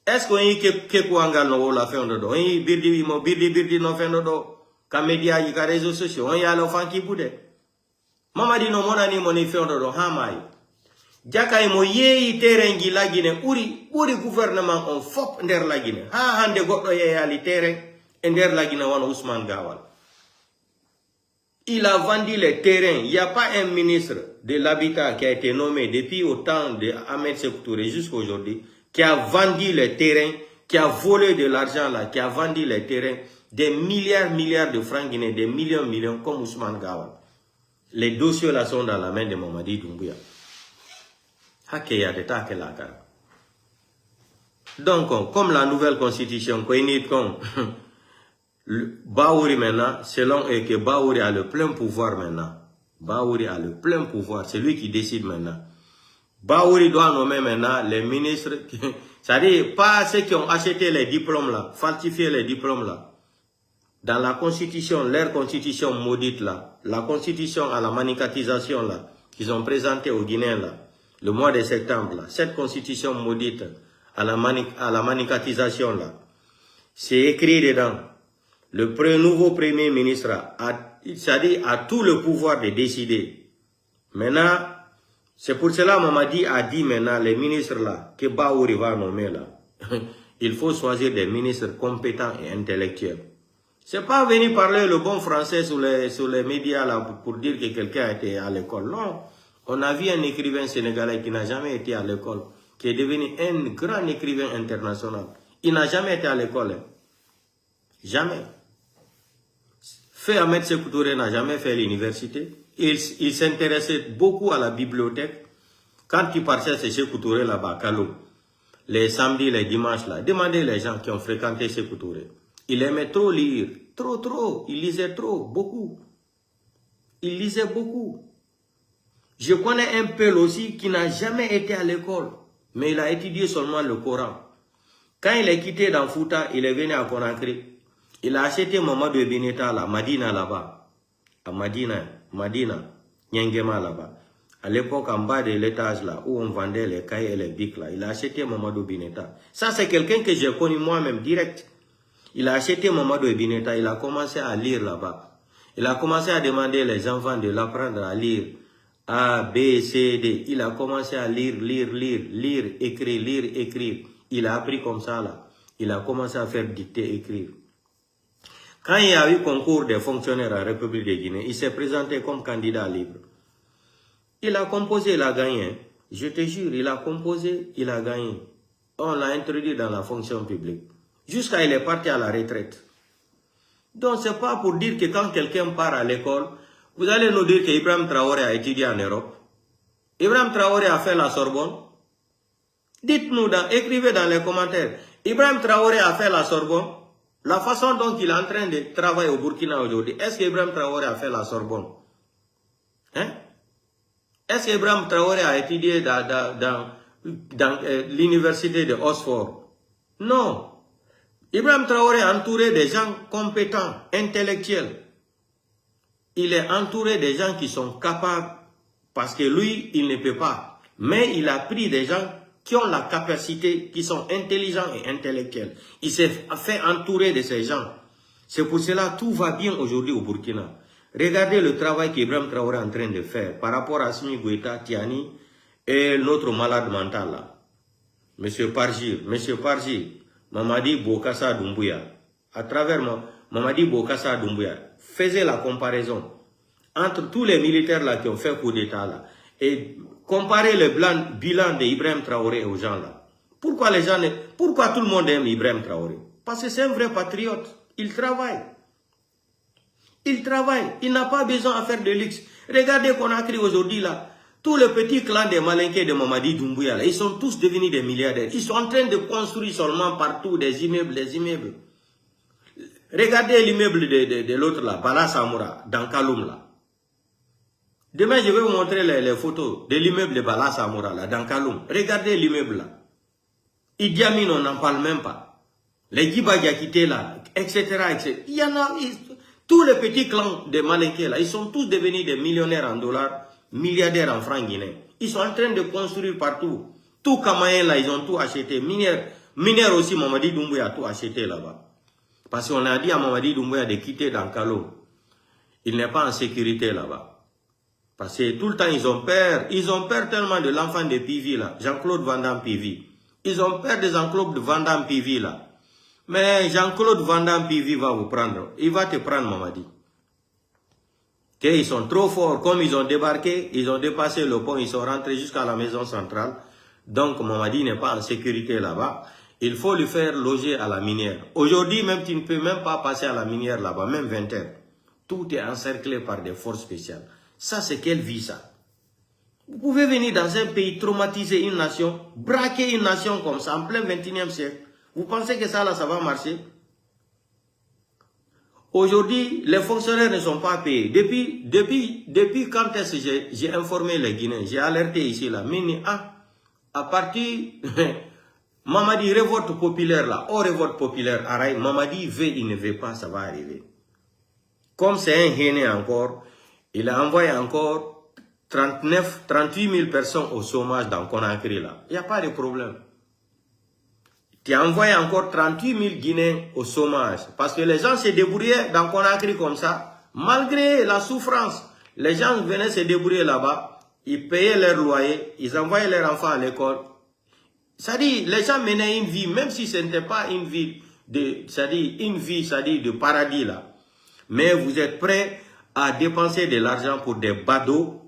Est-ce qu'on y ke kuangal no la fendo do? On birdi no fendo do. Ka media yi ka réseaux sociaux on y a le fan qui boude. Mamadi no mona ni moni fendo do hamai. Jaka mo yeyi terrain gi la Guinée uri gouvernement on fop nder la Guinée. Ha hande goddo yeyali terrain nder la Guinée wan Ousmane Gawal. Il a vendu les terrains. Il n'y a pas un ministre de l'habitat qui a été nommé depuis au temps de Ahmed Sékou Touré jusqu'à aujourd'hui qui a vendu les terrains, qui a volé de l'argent là, qui a vendu les terrains, des milliards de francs guinéens, des millions comme Ousmane Gawal. Les dossiers là sont dans la main de Mamadi Doumbouya. Donc, comme la nouvelle constitution, Baouri maintenant, selon eux que Baouri a le plein pouvoir maintenant. Baouri a le plein pouvoir, c'est lui qui décide maintenant. Baouri doit nommer maintenant les ministres, c'est-à-dire pas ceux qui ont acheté les diplômes là, falsifié les diplômes là. Dans la constitution, leur constitution maudite là, la constitution à la manicatisation là, qu'ils ont présenté aux Guinéens là, le mois de septembre là, cette constitution maudite à la manicatisation là, c'est écrit dedans. Le nouveau premier ministre c'est-à-dire a tout le pouvoir de décider. Maintenant, c'est pour cela que Mamadi a dit maintenant les ministres là, que Baouri va nommer là. Il faut choisir des ministres compétents et intellectuels. C'est pas venir parler le bon français sur les médias là pour dire que quelqu'un a été à l'école. Non. On a vu un écrivain sénégalais qui n'a jamais été à l'école, qui est devenu un grand écrivain international. Il n'a jamais été à l'école. Hein. Jamais. Ahmed Sékou Touré n'a jamais fait l'université. Il s'intéressait beaucoup à la bibliothèque. Quand il partait chez Sékou Touré là-bas, Kaloum, les samedis, les dimanches là, demandez les gens qui ont fréquenté Sékou Touré. Il aimait trop lire, trop. Il lisait trop, beaucoup. Il lisait beaucoup. Je connais un Peul aussi qui n'a jamais été à l'école, mais il a étudié seulement le Coran. Quand il est quitté dans Fouta, il est venu à Conakry. Il a acheté Mamadou Ebineta là, Madina là-bas. À Madina, Nyangema là-bas. À l'époque, en bas de l'étage là, où on vendait les cahiers et les bics là, il a acheté Mamadou Ebineta. Ça, c'est quelqu'un que j'ai connu moi-même direct. Il a acheté Mamadou Ebineta, il a commencé à lire là-bas. Il a commencé à demander les enfants de l'apprendre à lire. A, B, C, D. Il a commencé à lire, écrire. Il a appris comme ça là. Il a commencé à faire dicter, écrire. Quand il y a eu concours des fonctionnaires à la République de Guinée, il s'est présenté comme candidat libre. Il a composé, il a gagné. Je te jure, il a composé, il a gagné. On l'a introduit dans la fonction publique. Jusqu'à il est parti à la retraite. Donc c'est pas pour dire que quand quelqu'un part à l'école, vous allez nous dire qu'Ibrahim Traoré a étudié en Europe. Ibrahim Traoré a fait la Sorbonne. Dites-nous, écrivez dans les commentaires. Ibrahim Traoré a fait la Sorbonne. La façon dont il est en train de travailler au Burkina aujourd'hui, est-ce qu'Ibrahim Traoré a fait la Sorbonne? Hein? Est-ce qu'Ibrahim Traoré a étudié dans l'université de Oxford? Non. Ibrahim Traoré est entouré des gens compétents, intellectuels. Il est entouré des gens qui sont capables, parce que lui, il ne peut pas. Mais il a pris des gens qui ont la capacité, qui sont intelligents et intellectuels. Il s'est fait entourer de ces gens. C'est pour cela tout va bien aujourd'hui au Burkina. Regardez le travail qu'Ibrahim Traoré est en train de faire par rapport à Assimi Goïta, Tiani et notre malade mental là. Monsieur Parjir, Mamadi Bokassa Doumbouya, à travers Mamadi Bokassa Doumbouya, faisait la comparaison entre tous les militaires là qui ont fait coup d'état là et comparer le bilan d'Ibrahim Traoré aux gens là. Pourquoi tout le monde aime Ibrahim Traoré? Parce que c'est un vrai patriote. Il travaille. Il n'a pas besoin de faire de luxe. Regardez Conakry aujourd'hui là. Tous les petits clans des Malinké de Mamadi Doumbouya là, ils sont tous devenus des milliardaires. Ils sont en train de construire seulement partout des immeubles. Regardez l'immeuble de l'autre là, Bala Samoura, dans Kaloum là. Demain, je vais vous montrer les photos de l'immeuble de Bala Samoura là, dans Kaloum. Regardez l'immeuble là. Idi Amin, on n'en parle même pas. Les Djiba Diakité là, etc., etc. Il y en a, tous les petits clans de Malinké là, ils sont tous devenus des millionnaires en dollars, milliardaires en francs guinéens. Ils sont en train de construire partout. Tout Kamayen là, ils ont tout acheté. Mineurs aussi, Mamadi Doumbouya a tout acheté là-bas. Parce qu'on a dit à Mamadi Doumbouya de quitter dans Kaloum. Il n'est pas en sécurité là-bas. Parce que tout le temps, ils ont peur tellement de l'enfant de Pivi là, Jean-Claude Van Damme Pivi. Ils ont peur de Jean-Claude Van Damme Pivi là. Mais Jean-Claude Van Damme Pivi va vous prendre. Il va te prendre, Mamadi. Ils sont trop forts. Comme ils ont débarqué, ils ont dépassé le pont, ils sont rentrés jusqu'à la maison centrale. Donc, Mamadi n'est pas en sécurité là-bas. Il faut lui faire loger à la minière. Aujourd'hui, même tu ne peux même pas passer à la minière là-bas, même 20 heures. Tout est encerclé par des forces spéciales. Ça, c'est quelle vie, ça? Vous pouvez venir dans un pays, traumatiser une nation, braquer une nation comme ça, en plein 21e siècle. Vous pensez que ça, là, ça va marcher? Aujourd'hui, les fonctionnaires ne sont pas payés. Depuis quand est-ce que j'ai informé les Guinéens, j'ai alerté ici, là, à partir... Mamadi, révolte populaire, là, révolte populaire, Mamadi veut, il ne veut pas, ça va arriver. Comme c'est un héné encore, il a envoyé encore 38 000 personnes au chômage dans Conakry, là. Il n'y a pas de problème. Tu as envoyé encore 38 000 Guinéens au chômage. Parce que les gens se débrouillaient dans Conakry comme ça. Malgré la souffrance, les gens venaient se débrouiller là-bas. Ils payaient leur loyer. Ils envoyaient leurs enfants à l'école. C'est-à-dire, les gens menaient une vie, même si ce n'était pas une vie de paradis là. Mais vous êtes prêts à dépenser de l'argent pour des badauds.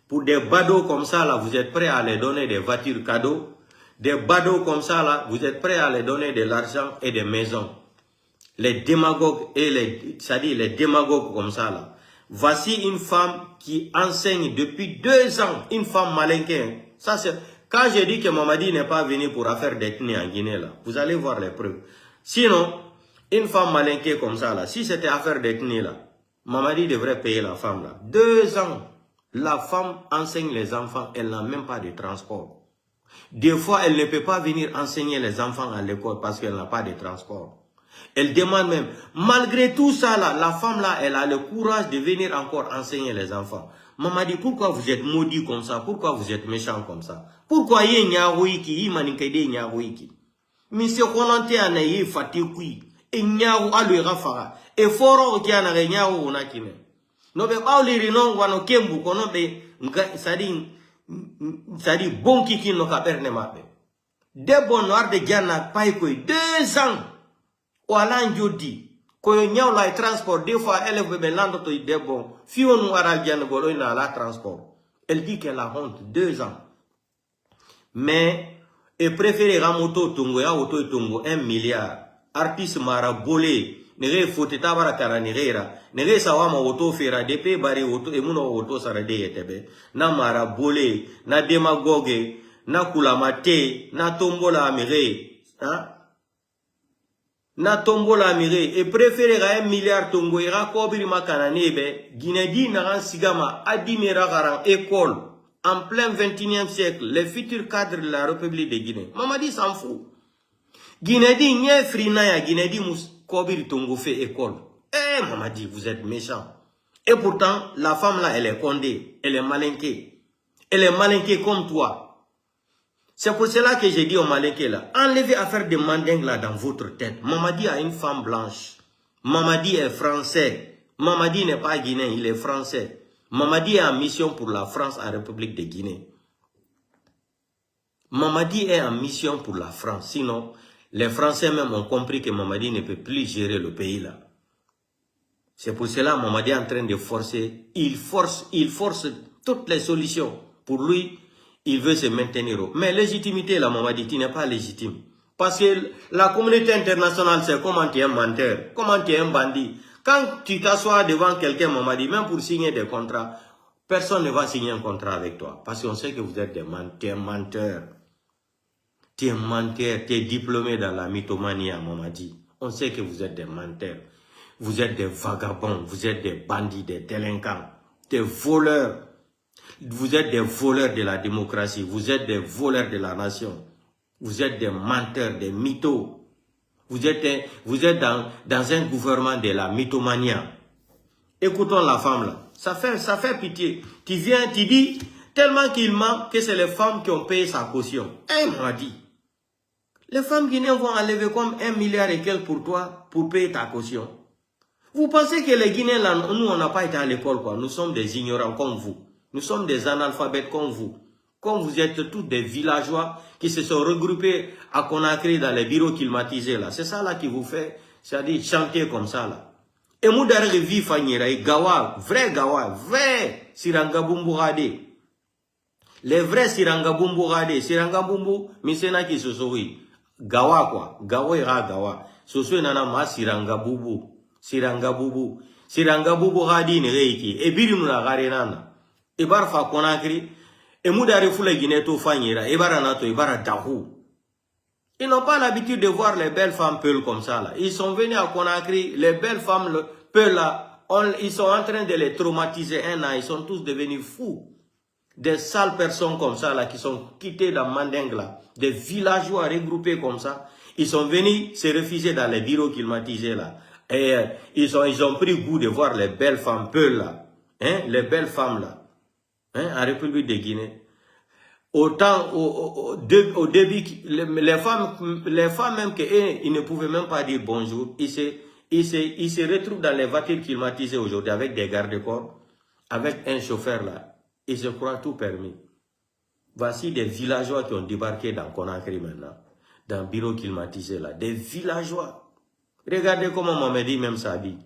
Pour des badauds comme ça là, vous êtes prêts à les donner des voitures cadeaux. Des badauds comme ça là, vous êtes prêts à les donner de l'argent et des maisons. Les démagogues et les démagogues comme ça là. Voici une femme qui enseigne depuis 2 ans, une femme malinquée. Ça c'est... Quand j'ai dit que Mamadi n'est pas venu pour affaire d'ethnie en Guinée, là, vous allez voir les preuves. Sinon, une femme malinquée comme ça, là, si c'était affaire d'ethnie, là, Mamadi devrait payer la femme. Là. 2 ans, la femme enseigne les enfants, elle n'a même pas de transport. Des fois, elle ne peut pas venir enseigner les enfants à l'école parce qu'elle n'a pas de transport. Elle demande même, malgré tout ça, là, la femme, là, elle a le courage de venir encore enseigner les enfants. Mamadi, pourquoi vous êtes maudit comme ça? Pourquoi vous êtes méchant comme ça? Pourquoi y a un manikede nyaouiki? Monsieur Kolante a naïe fatikui. Et nyaou a le rafara. Et foro qui a naïe nyaou onakine. No be pauli rinon wano kembu kono be sadi bon kiki no kaperne mabe. Debo noir de Ghana paikoi 2 ans. Wala njodi. Koyo nyaou la transport. Des fois elle veut lando to debo. Fio noir al Ghana golo ina la transport. Elle dit qu'elle a honte 2 ans. Mais, elle préfère Ramoto Tongo, ya Oto Tongo, 1 milliard. Artiste mara bolé, nere fote tabara kara nerera, nere sawama Oto fera, depe bari Oto, emuno Oto sarade yetebe. Na mara bolé, na demagogue, na kulamate, na tombola amire, hein? Na tombola amire, et préfère 1 milliard Tongo, ira kobiri makananebe, Guinée naran sigama, adimera garan école. En plein 21e siècle, les futurs cadres de la République de Guinée. Mamadi s'en fout. Guinée dit, nye frinaya, Guinée dit, mous, kobir tongo fait école. Eh, Mamadi, vous êtes méchant. Et pourtant, la femme là, elle est condée. Elle est malinquée. Elle est malinquée comme toi. C'est pour cela que j'ai dit aux malinqués là, enlevez à faire des mandingues là dans votre tête. Mamadi a une femme blanche. Mamadi est français. Mamadi n'est pas guinéen, il est français. Mamadi est en mission pour la France en République de Guinée. Mamadi est en mission pour la France. Sinon, les Français même ont compris que Mamadi ne peut plus gérer le pays là. C'est pour cela que Mamadi est en train de forcer. Il force toutes les solutions. Pour lui, il veut se maintenir. Mais légitimité, là, Mamadi, tu n'es pas légitime. Parce que la communauté internationale, c'est comment tu es un menteur, comment tu es un bandit. Quand tu t'assois devant quelqu'un, Mamadi, même pour signer des contrats, personne ne va signer un contrat avec toi. Parce qu'on sait que vous êtes des menteurs. Tu es un menteur, tu es diplômé dans la mythomanie, Mamadi. On sait que vous êtes des menteurs. Vous êtes des vagabonds, vous êtes des bandits, des délinquants, des voleurs. Vous êtes des voleurs de la démocratie, vous êtes des voleurs de la nation. Vous êtes des menteurs, des mythos. Vous êtes dans un gouvernement de la mythomania. Écoutons la femme là. Ça fait pitié. Tu viens, tu dis, tellement qu'il ment que c'est les femmes qui ont payé sa caution. Elle m'a dit. Les femmes guinéennes vont enlever comme 1 milliard et quelques pour toi, pour payer ta caution. Vous pensez que les Guinéens là, nous on n'a pas été à l'école quoi. Nous sommes des ignorants comme vous. Nous sommes des analphabètes comme vous. Comme vous êtes tous des villageois qui se sont regroupés à Conakry dans les bureaux climatisés là. C'est ça là qui vous fait, c'est-à-dire chanter comme ça là. Et nous derrière vie Fanyera, Gawa, vrai Sirangabumburade. Les vrais Sirangabumburade, Sirangabumbu, Misena qui se sourit. Gawa quoi, Gawa ira Gawa. Soso nana ma Sirangabubu, Sirangabubu hadi ne reiki. E biri la garenana. E barfa Conakry. Et Moudari Foule Guinéto Fanyera, Ebara Nato, Ebara Dahou. Ils n'ont pas l'habitude de voir les belles femmes peules comme ça là. Ils sont venus à Conakry, les belles femmes peules là, ils sont en train de les traumatiser un an, ils sont tous devenus fous. Des sales personnes comme ça là, qui sont quittées dans Mandingue là, des villageois regroupés comme ça, ils sont venus se refuser dans les bureaux climatisés là. Et ils ont pris goût de voir les belles femmes peules là, hein, les belles femmes là. En République de Guinée. Autant au début, les femmes même ils ne pouvaient même pas dire bonjour. Ils se retrouvent dans les voitures climatisées aujourd'hui avec des garde-corps, avec un chauffeur là. Ils se croient tout permis. Voici des villageois qui ont débarqué dans Conakry maintenant, dans le bureau climatisé là. Des villageois. Regardez comment Mamadi même s'habille.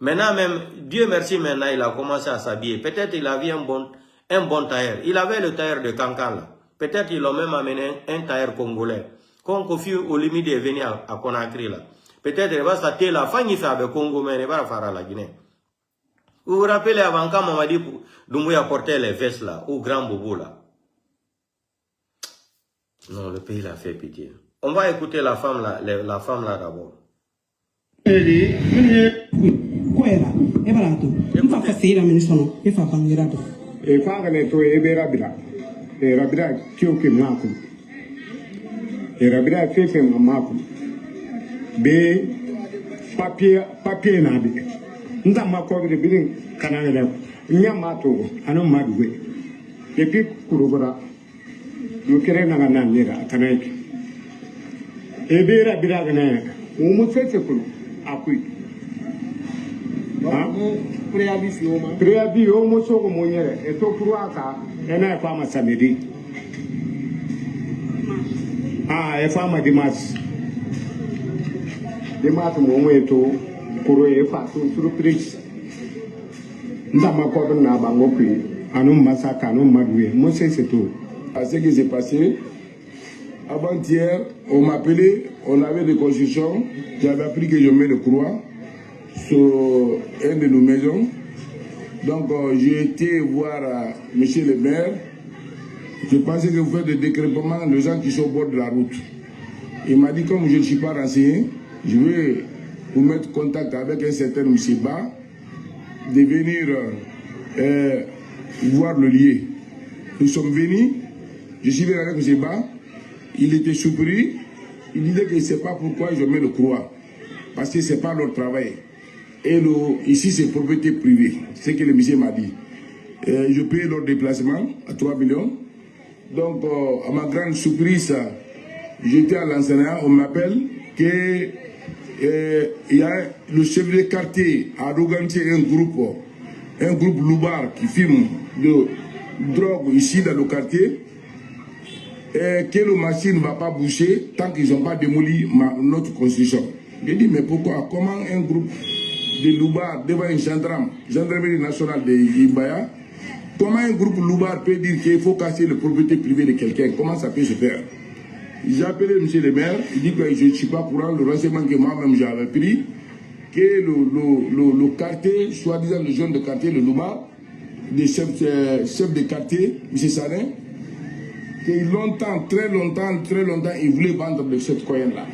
Maintenant même, Dieu merci maintenant, il a commencé à s'habiller. Peut-être il avait un bon tailleur. Il avait le tailleur de Kankan là. Peut-être ils l'ont même amené un tailleur congolais. Quand Kofi Olomide est venu à Conakry là. Peut-être il va s'attendre la fin il fait avec Congo, mais il va faire à la Guinée. Vous vous rappelez avant quand Mamadi Doumbouya portait les vestes là, au grand bobo là. Non, le pays l'a fait pitié. On va écouter la femme là d'abord. E fangane to e be rabira kioke mako e rabira fefe mako be papier na bi nda mako be bi kananga nyama to anu madwe e pi kurubara yo kere na na nira kanaki e be rabira gane mu fefe kulu akui préavis au moso comme on et to croaka et na femme samedi et femme dimanche mo eto kuro e fa surprise ndama ko na bango puis anu masaka anu madwe mo c'est tout. Ce qui s'est passé avant-hier, on m'appelait, on avait des constructions, j'avais appris que je mets le croix sur une de nos maisons. Donc j'ai été voir monsieur le maire. Je pensais que vous faites des décrépements de gens qui sont au bord de la route. Il m'a dit comme je ne suis pas renseigné, je vais vous mettre en contact avec un certain monsieur Ba, de venir voir le lieu. Nous sommes venus, je suis venu avec monsieur Ba, il était surpris, il disait qu'il ne sait pas pourquoi je mets le croix, parce que ce n'est pas leur travail. Et ici, c'est propriété privée, c'est ce que le monsieur m'a dit. Je paye leur déplacement à 3 millions. Donc, à ma grande surprise, j'étais à l'enseignant, on m'appelle que il y a le chef de quartier a organisé un groupe loupard qui filme de drogue ici dans le quartier. Et que la machine ne va pas bouger tant qu'ils n'ont pas démoli notre constitution. J'ai dit, mais pourquoi? Comment un groupe de loubards devant une gendarmerie nationale de Imbaya, comment un groupe loupard peut dire qu'il faut casser la propriété privée de quelqu'un? Comment ça peut se faire? J'ai appelé M. le maire, il dit que je ne suis pas courant, le renseignement que moi-même j'avais pris, que le quartier, soi-disant le jeune de quartier, le loupard, des chefs de quartier, M. Sanin, que longtemps, très longtemps, ils voulaient vendre de cette coin-là.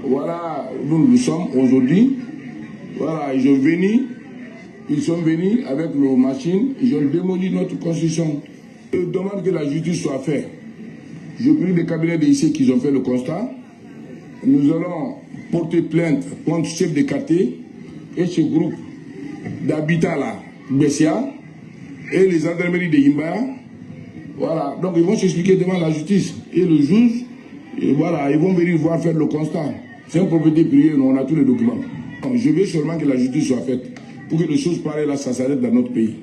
Voilà, nous sommes aujourd'hui. Voilà, ils sont venus avec nos machines, ils ont démoli notre constitution. Je demande que la justice soit faite. Je prie des cabinets d'ici qui ont fait le constat. Nous allons porter plainte contre le chef de quartier et ce groupe d'habitats là, Bessia, et les gendarmeries de Imbaya. Voilà, donc ils vont s'expliquer devant la justice. Et le juge, et voilà, ils vont venir voir faire le constat. C'est une propriété privée, on a tous les documents. Je veux seulement que la justice soit faite pour que les choses pareilles là, ça s'arrête dans notre pays.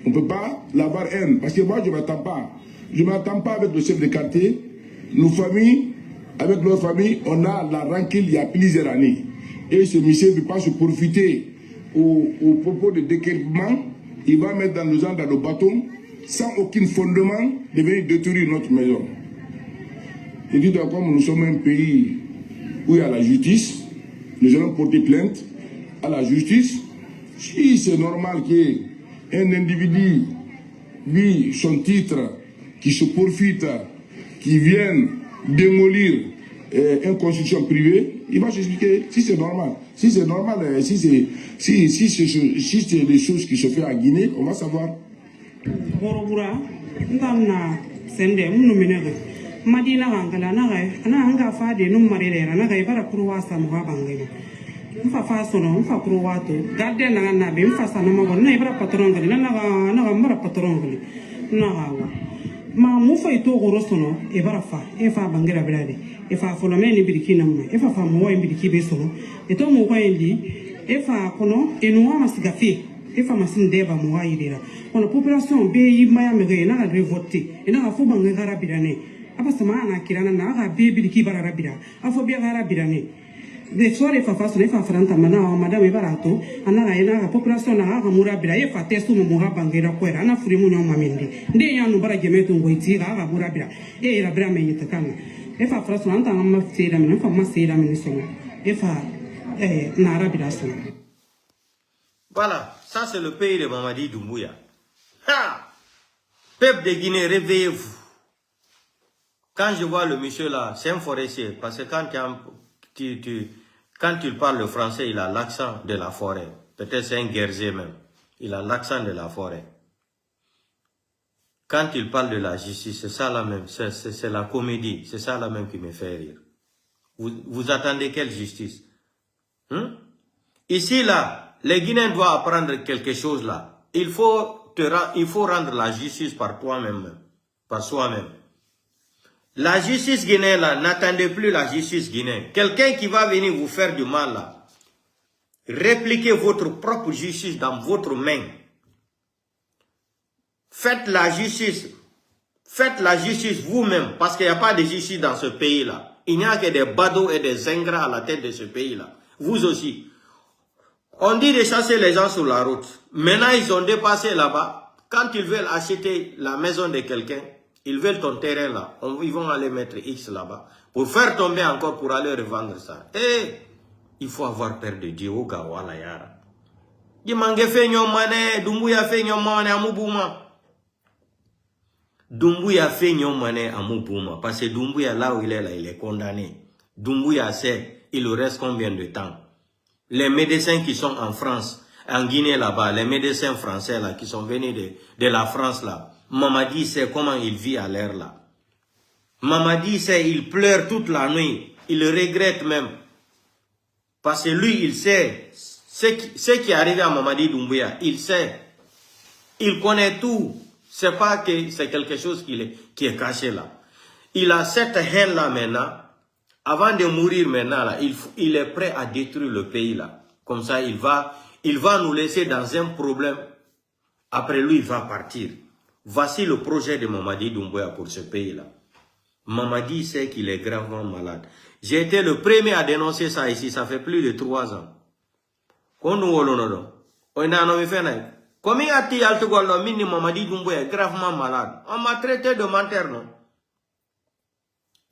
On ne peut pas l'avoir haine, parce que moi je ne m'attends pas. Je ne m'attends pas avec le chef de quartier. Nos familles, avec nos familles, on a la rancune il y a plusieurs années. Et ce monsieur ne veut pas se profiter au propos de déclassement. Il va mettre dans nos gens dans le bâton, sans aucun fondement, de venir détruire notre maison. Je dis donc, comme nous sommes un pays où il y a la justice, nous allons porter plainte à la justice. Si c'est normal qu'un individu vit son titre, qui se profite, qui vienne démolir une constitution privée, il va s'expliquer si c'est normal. Si c'est normal, si c'est des choses qui se font à Guinée, on va savoir. Madina Angala, Nanga Fadi, no Marina, Naga Kurua Samuabangay. Mfa sono, mfa Kuruato, Garden and Nabi, Fasanama, Nebra Patrongali, Naga Patrongali, Nahawa. Ma Mufa ito Gorosono, Evarafa, Efa Bangera Brady, Efa Folomeni Bidikinam, Efa Famoa in Bidikibesono, Etomo Wendy, Efa Kono, Enua Sigafi. Efa masin deba moa idira. On a population be Miami, na revote, et na Fubang Garabirane. Apasamana Kirana Naga, baby Kibara Rabira, Afobia Garabirane. The sorry for Faso, Efa Franta Mana, Madame Barato, and a population Naga Murabira, Efa Tesu Muhabangera, Querana Frimuno Mamindi. They are no Baragemeto, Waitira, Murabira, E Rabrame Yitakana. Efa Frasanta, I'm Sedam, and from Masedam in Sono. Efa Narabirason. Voilà, ça c'est le pays de Mamadi Doumbouya. Ha! Peuple de Guinée, réveillez-vous. Quand je vois le monsieur là, c'est un forestier, parce que quand il parle le français, il a l'accent de la forêt. Peut-être c'est un guerrier même. Il a l'accent de la forêt. Quand il parle de la justice, c'est ça là même, c'est la comédie, c'est ça là même qui me fait rire. Vous attendez quelle justice? Ici là, les Guinéens doivent apprendre quelque chose là. Il faut rendre la justice par toi-même, par soi-même. La justice guinéenne là, n'attendez plus la justice guinéenne. Quelqu'un qui va venir vous faire du mal là, répliquez votre propre justice dans votre main. Faites la justice vous-même, parce qu'il n'y a pas de justice dans ce pays là. Il n'y a que des badauds et des ingrats à la tête de ce pays là. Vous aussi. On dit de chasser les gens sur la route. Maintenant, ils ont dépassé là-bas. Quand ils veulent acheter la maison de quelqu'un, ils veulent ton terrain là. Ils vont aller mettre X là-bas. Pour faire tomber encore, pour aller revendre ça. Et il faut avoir peur de Dieu. Ogawala yara. Dimangue fait nyomane. Doumbouya fait nyomane amubouma. Doumbouya fait nyomane amubouma. Parce que Doumbouya là où il est là, il est condamné. Doumbouya sait, il lui reste combien de temps? Les médecins qui sont en France, en Guinée là-bas, les médecins français là, qui sont venus de la France là, Mamadi sait comment il vit à l'air là. Mamadi sait, il pleure toute la nuit, il regrette même. Parce que lui, il sait, ce qui est arrivé à Mamadi Doumbouya, il sait, il connaît tout. C'est pas que c'est quelque chose qui est caché là. Il a cette haine là maintenant avant de mourir maintenant, là, il est prêt à détruire le pays là. Comme ça, il va nous laisser dans un problème. Après lui, il va partir. Voici le projet de Mamadi Doumbouya pour ce pays-là. Mamadi sait qu'il est gravement malade. J'ai été le premier à dénoncer ça ici, ça fait plus de 3 ans. Combien a-t-il Mamadi Doumbouya est gravement malade? On m'a traité de menteur, non?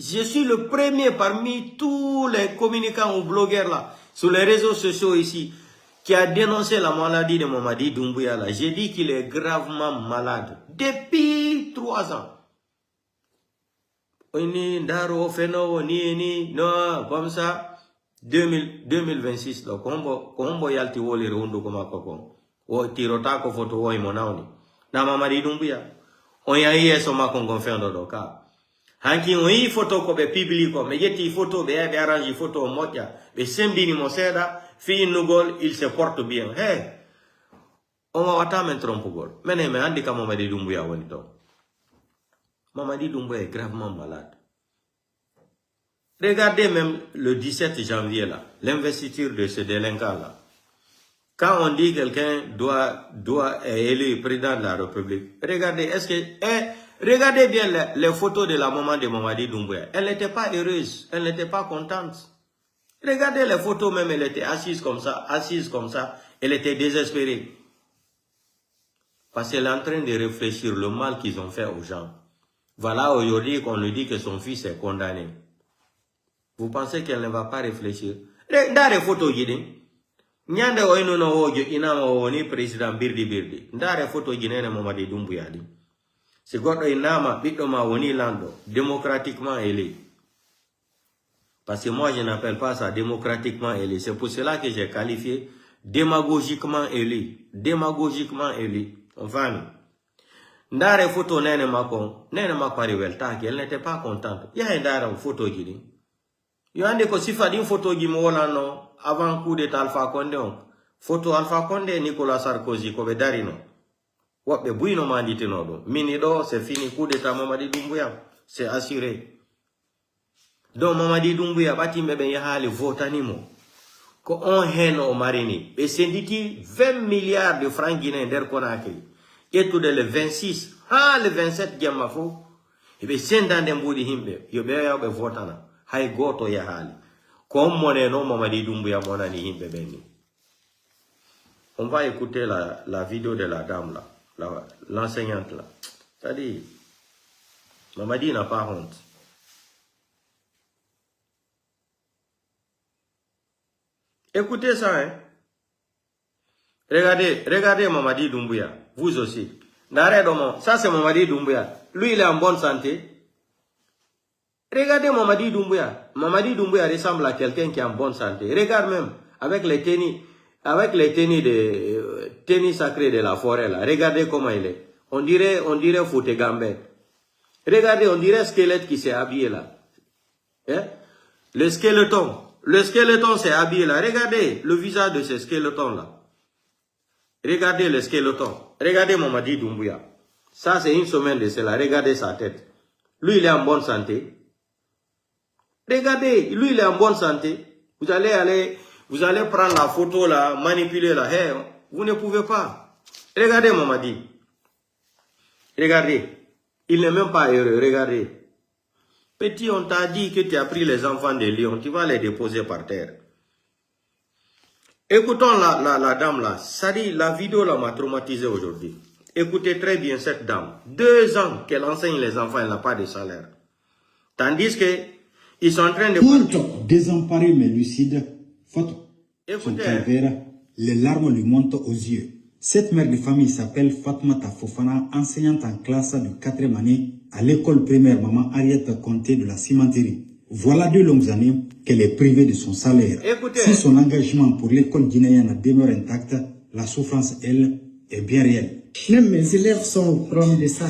Je suis le premier parmi tous les communicants ou blogueurs là, sur les réseaux sociaux ici, qui a dénoncé la maladie de Mamadi Doumbouya là. J'ai dit qu'il est gravement malade depuis 3 ans. Non, comme ça, 2026, donc, on yalti woli rondo koma kokon. O tirota ko photo wo imonawni. Na Mamadi Doumbouya. On ya yeso ma kon confirme do ka. Hanki on yi photo ko be public ko, me yeti photo be arrange photo moja, be sembini mo seda, fi nugol il se porte bien. Hey. On va wata men trompe gol. Mene me andi ka Mamadi Doumbouya woni to. Mamadi Doumbouya est gravement malade. Regardez même le 17 janvier là, l'investiture de ce délinquant là. Quand on dit quelqu'un doit être élu président de la République, regardez, regardez bien les photos de la maman de Mamadi Doumbouya. Elle n'était pas heureuse, elle n'était pas contente. Regardez les photos même, elle était assise comme ça, elle était désespérée. Parce qu'elle est en train de réfléchir le mal qu'ils ont fait aux gens. Voilà aujourd'hui qu'on lui dit que son fils est condamné. Vous pensez qu'elle ne va pas réfléchir? Dans les photos, Nyande oino no wojo inama woni président birdi. Ndare photo jinene Mamadi Doumbouya di. Si goddo inama biddo ma woni lando démocratiquement élu. Parce que moi je n'appelle pas ça démocratiquement élu. C'est pour cela que j'ai qualifié démagogiquement élu. Démagogiquement élu. Enfin, ndare photo nene mako rivel taki, elle n'était pas contente. Ya ndare photo gini. Yo ande ko sifa din photo gi mo wala no avant coup d'état Alpha Condé on. Photo Alpha Condé Nicolas Sarkozy ko be darino. Wabbe buino mandite no do. Mini do c'est fini coup d'état Mamadi Doumbouya, c'est assuré. Donc Mamadi Doumbouya bati mebe yahali votanimo. Ko on heno marini be senditi 20 milliards de francs guinéens der Conakry. Et tout de le 26, le 27 gemma fo. E be sendande mbudi himbe yo be yaw be votana. Hay goto yahali. Comme mon nom Mamadi Doumbouya monani himbe beni. On va écouter la vidéo de la dame là, l'enseignante là. C'est-à-dire, Mamadi n'a pas honte. Écoutez ça, hein. Regardez Mamadi Doumbouya, vous aussi. Ça c'est Mamadi Doumbouya. Lui il est en bonne santé. Regardez Mamadi Doumbouya. Mamadi Doumbouya ressemble à quelqu'un qui est en bonne santé. Regarde même avec les tennis de tennis sacrés de la forêt là. Regardez comment il est. On dirait Fouté Gambé. Regardez, on dirait squelette qui s'est habillé là. Hein? Le skeleton s'est habillé là. Regardez le visage de ce skeleton là. Regardez le skeleton. Regardez Mamadi Doumbouya. Ça c'est une semaine de cela. Regardez sa tête. Lui il est en bonne santé. Regardez, lui il est en bonne santé. Vous allez prendre la photo là, manipuler là. Hey, vous ne pouvez pas. Regardez Mamadi. Regardez. Il n'est même pas heureux. Regardez. Petit, on t'a dit que tu as pris les enfants de Lyon. Tu vas les déposer par terre. Écoutons la dame là. Ça dit, la vidéo là m'a traumatisé aujourd'hui. Écoutez très bien cette dame. 2 ans qu'elle enseigne les enfants, elle n'a pas de salaire. Tandis que ils sont en train de... Désemparé mais lucide, photo. Son calvaire, les larmes lui montent aux yeux. Cette mère de famille s'appelle Fatmata Fofana, enseignante en classe de 4e année à l'école primaire Maman Ariette Conté de la cimenterie. Voilà 2 longues années qu'elle est privée de son salaire. Écoutez. Si son engagement pour l'école guinéenne demeure intact, la souffrance, elle, est bien réelle. Même mes élèves sont au courant de ça.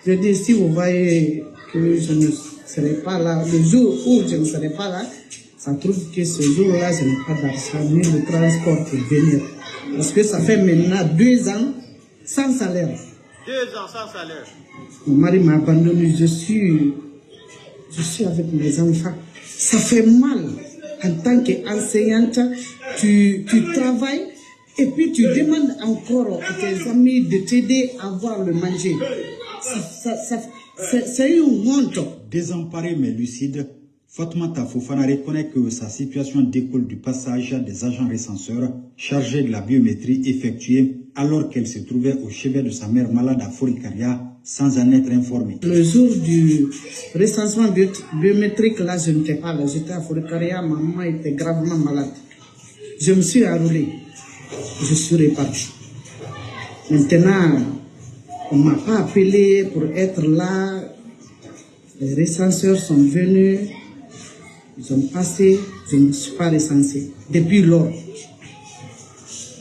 Je dis, si vous voyez que je ne serai pas là, le jour où je ne serai pas là, ça trouve que ce jour-là, je n'ai pas d'argent ni de transport pour venir. Parce que ça fait maintenant 2 ans sans salaire. 2 ans sans salaire. Mon mari m'a abandonné, je suis avec mes enfants. Ça fait mal. En tant qu'enseignante, tu travailles et puis tu demandes encore à tes amis de t'aider à avoir le manger. C'est une honte. Désemparée mais lucide, Fatoumata Fofana reconnaît que sa situation découle du passage des agents recenseurs chargés de la biométrie effectuée alors qu'elle se trouvait au chevet de sa mère malade à Forikaria sans en être informée. Le jour du recensement biométrique, là, je n'étais pas là. J'étais à Forikaria, ma maman était gravement malade. Je me suis enroulée. Je suis repartie. Maintenant, on ne m'a pas appelé pour être là. Les recenseurs sont venus. Ils ont passé. Je ne suis pas recensée. Depuis lors,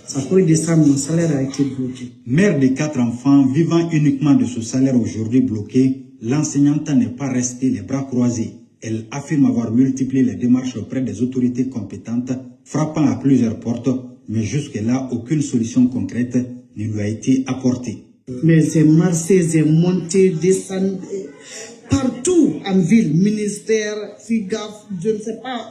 ça peut descendre, mon salaire a été bloqué. Mère de 4 enfants, vivant uniquement de ce salaire aujourd'hui bloqué, l'enseignante n'est pas restée les bras croisés. Elle affirme avoir multiplié les démarches auprès des autorités compétentes, frappant à plusieurs portes, mais jusque-là, aucune solution concrète ne lui a été apportée. Mais j'ai marché, j'ai monté, descendu, partout en ville, ministère, FIGAF, je ne sais pas.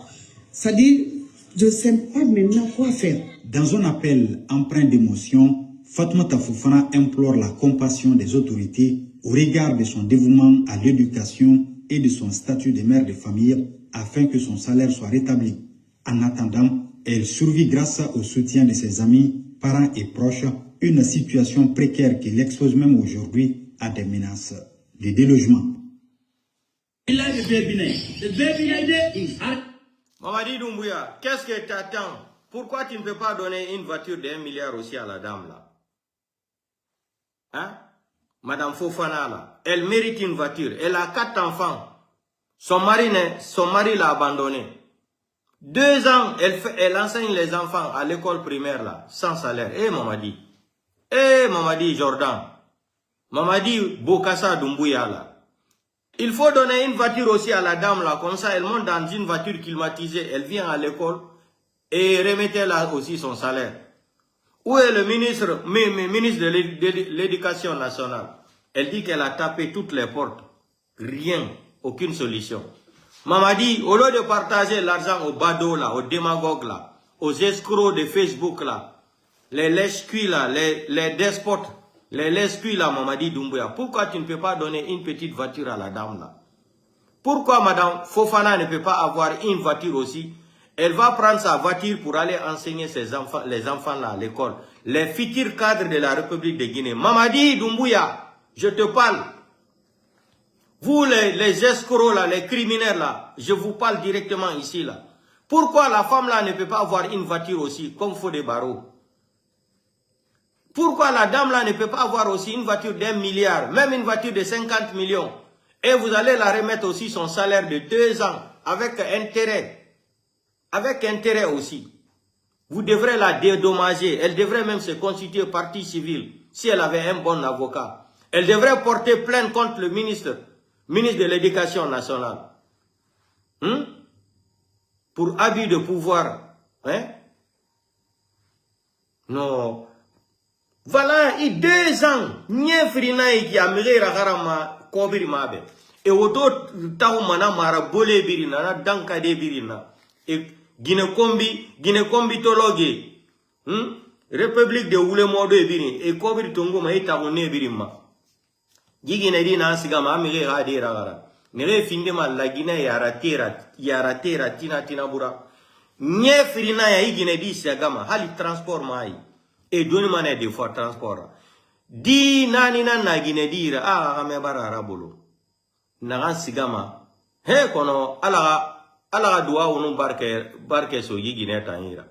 Ça dit, je ne sais pas maintenant quoi faire. Dans un appel empreint d'émotion, Fatoumata Fofana implore la compassion des autorités au regard de son dévouement à l'éducation et de son statut de mère de famille afin que son salaire soit rétabli. En attendant, elle survit grâce au soutien de ses amis, parents et proches, une situation précaire qui l'expose même aujourd'hui à des menaces de délogement. Mamadi Doumbouya, qu'est-ce que tu attends? Pourquoi tu ne peux pas donner une voiture de 1 milliard aussi à la dame là? Hein? Madame Fofana là, elle mérite une voiture. Elle a 4 enfants. Son mari l'a abandonné. 2 ans, elle enseigne les enfants à l'école primaire là, sans salaire. Mamadi. Mamadi Jordan. Mamadi Bokassa Doumbouya là. Il faut donner une voiture aussi à la dame là, comme ça elle monte dans une voiture climatisée, elle vient à l'école et remettez là aussi son salaire. Où est le ministre de l'Éducation nationale? Elle dit qu'elle a tapé toutes les portes. Rien, aucune solution. Mamadi, au lieu de partager l'argent aux badauds là, aux démagogues là, aux escrocs de Facebook là, les lèche-cuits là, les despotes, les lèche-cuits là, Mamadi Doumbouya, pourquoi tu ne peux pas donner une petite voiture à la dame là? Pourquoi Madame Fofana ne peut pas avoir une voiture aussi? Elle va prendre sa voiture pour aller enseigner ses enfants, les enfants là à l'école. Les futurs cadres de la République de Guinée. Mamadi Doumbouya, je te parle. Vous les escrocs là, les criminels là, je vous parle directement ici là. Pourquoi la femme là ne peut pas avoir une voiture aussi, comme Fodé Barreau? Pourquoi la dame là ne peut pas avoir aussi une voiture d'1 milliard, même une voiture de 50 millions? Et vous allez la remettre aussi son salaire de 2 ans, avec intérêt. Avec intérêt aussi. Vous devrez la dédommager. Elle devrait même se constituer partie civile, si elle avait un bon avocat. Elle devrait porter plainte contre le ministre de l'Éducation nationale. Pour abus de pouvoir. Hein? Non. Voilà, il y a 2 ans, Nyefrina qui a miré Ragarama Kobiri Mabe. Et auto Taumana Mara Bole Birina, Danka de Birina. Et Guinée-Combi Tologue. République de Oulemodo et Birin. Et Kobiri Tongo Maïta One Birima. Gigine Dina Sigama Mire Hadi Ragara. Nere Findema la Guinée Yaratera Tina Tinabura. Nyefrina ya Guinée di Sagama, Hali transport Maï. Et donne-moi des fois transport. Di nani na Guinée dira amebara arabolo. Nagan sigama. He kono alaga doa onu barke so Guinée tanira.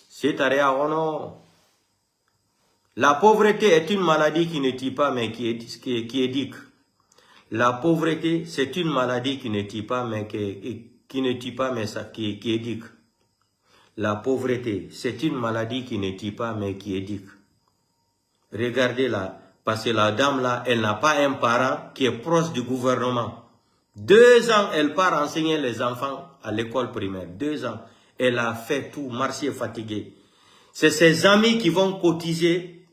C'est area ono. La pauvreté est une maladie qui ne tue pas mais qui éduque. La pauvreté c'est une maladie qui ne tue pas mais qui ne tue pas mais ça qui éduque. La pauvreté, c'est une maladie qui ne tue pas, mais qui éduque. Regardez-la, parce que la dame là, elle n'a pas un parent qui est proche du gouvernement. 2 ans, elle part enseigner les enfants à l'école primaire. 2 ans, elle a fait tout, marché fatigué. C'est ses amis qui vont cotiser.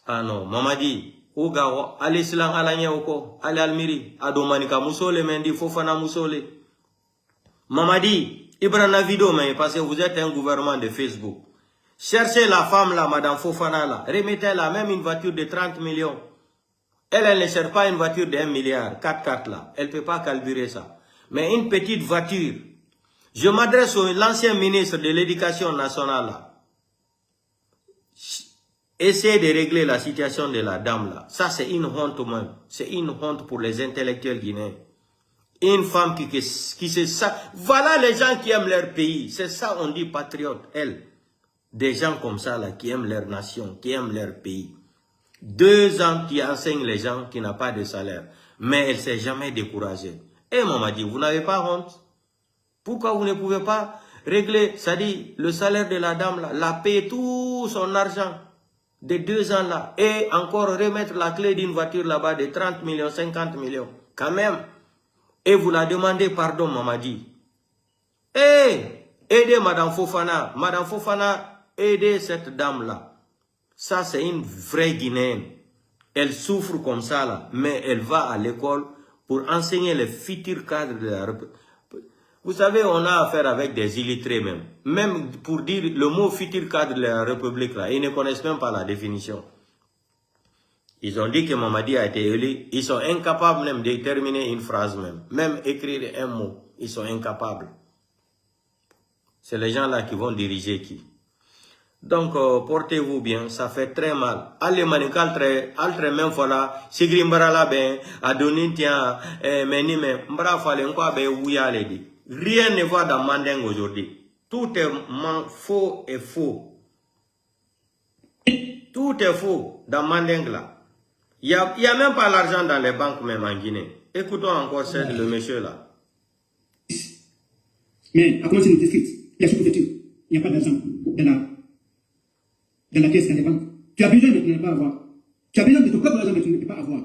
Ah non, Mamadi, Oga, allez silang alanya oko, allez almiri, adomanika musole, mendi fofana musole. Mamadi, Ibrana vidéo, mais parce que vous êtes un gouvernement de Facebook. Cherchez la femme là, Madame Fofana là. Remettez-la même une voiture de 30 millions. Elle ne cherche pas une voiture de 1 milliard, 4x4 là. Elle ne peut pas calculer ça. Mais une petite voiture. Je m'adresse à l'ancien ministre de l'Éducation nationale là. Essayez de régler la situation de la dame là. Ça c'est une honte même. C'est une honte pour les intellectuels guinéens. Une femme qui se ça. Voilà les gens qui aiment leur pays. C'est ça on dit patriote, elle. Des gens comme ça là, qui aiment leur nation, qui aiment leur pays. 2 ans qui enseignent les gens qui n'ont pas de salaire. Mais elle ne s'est jamais découragée. Et maman dit, vous n'avez pas honte? Pourquoi vous ne pouvez pas régler, ça dit, le salaire de la dame là, la payer tout son argent de 2 ans là, et encore remettre la clé d'une voiture là-bas de 30 millions, 50 millions, quand même. Et vous la demandez pardon, maman dit. Aidez Madame Fofana. Madame Fofana, aidez cette dame-là. Ça, c'est une vraie Guinéenne. Elle souffre comme ça, là, mais elle va à l'école pour enseigner les futurs cadres de la République. Vous savez, on a affaire avec des illettrés même. Même pour dire le mot futur cadre de la République, là, ils ne connaissent même pas la définition. Ils ont dit que Mamadi a été élu. Ils sont incapables même de terminer une phrase même. Même écrire un mot. Ils sont incapables. C'est les gens là qui vont diriger qui. Donc, portez-vous bien, ça fait très mal. Allez, manical, altre même voilà, sigri mbarala ben, adonin tiens, meni men, mbara fale nkwa ben ouya le di. Rien ne va dans Mandeng aujourd'hui. Tout est faux et faux. Tout est faux dans Mandeng là. Il y a même pas l'argent dans les banques même en Guinée. Écoutons encore le monsieur là. Mais à commencer le district, il y a sous-préfecture, il n'y a pas d'argent dans la caisse, dans les banques. Tu as besoin mais tu ne peux pas avoir. Tu as besoin de ton propre argent mais tu ne peux pas avoir.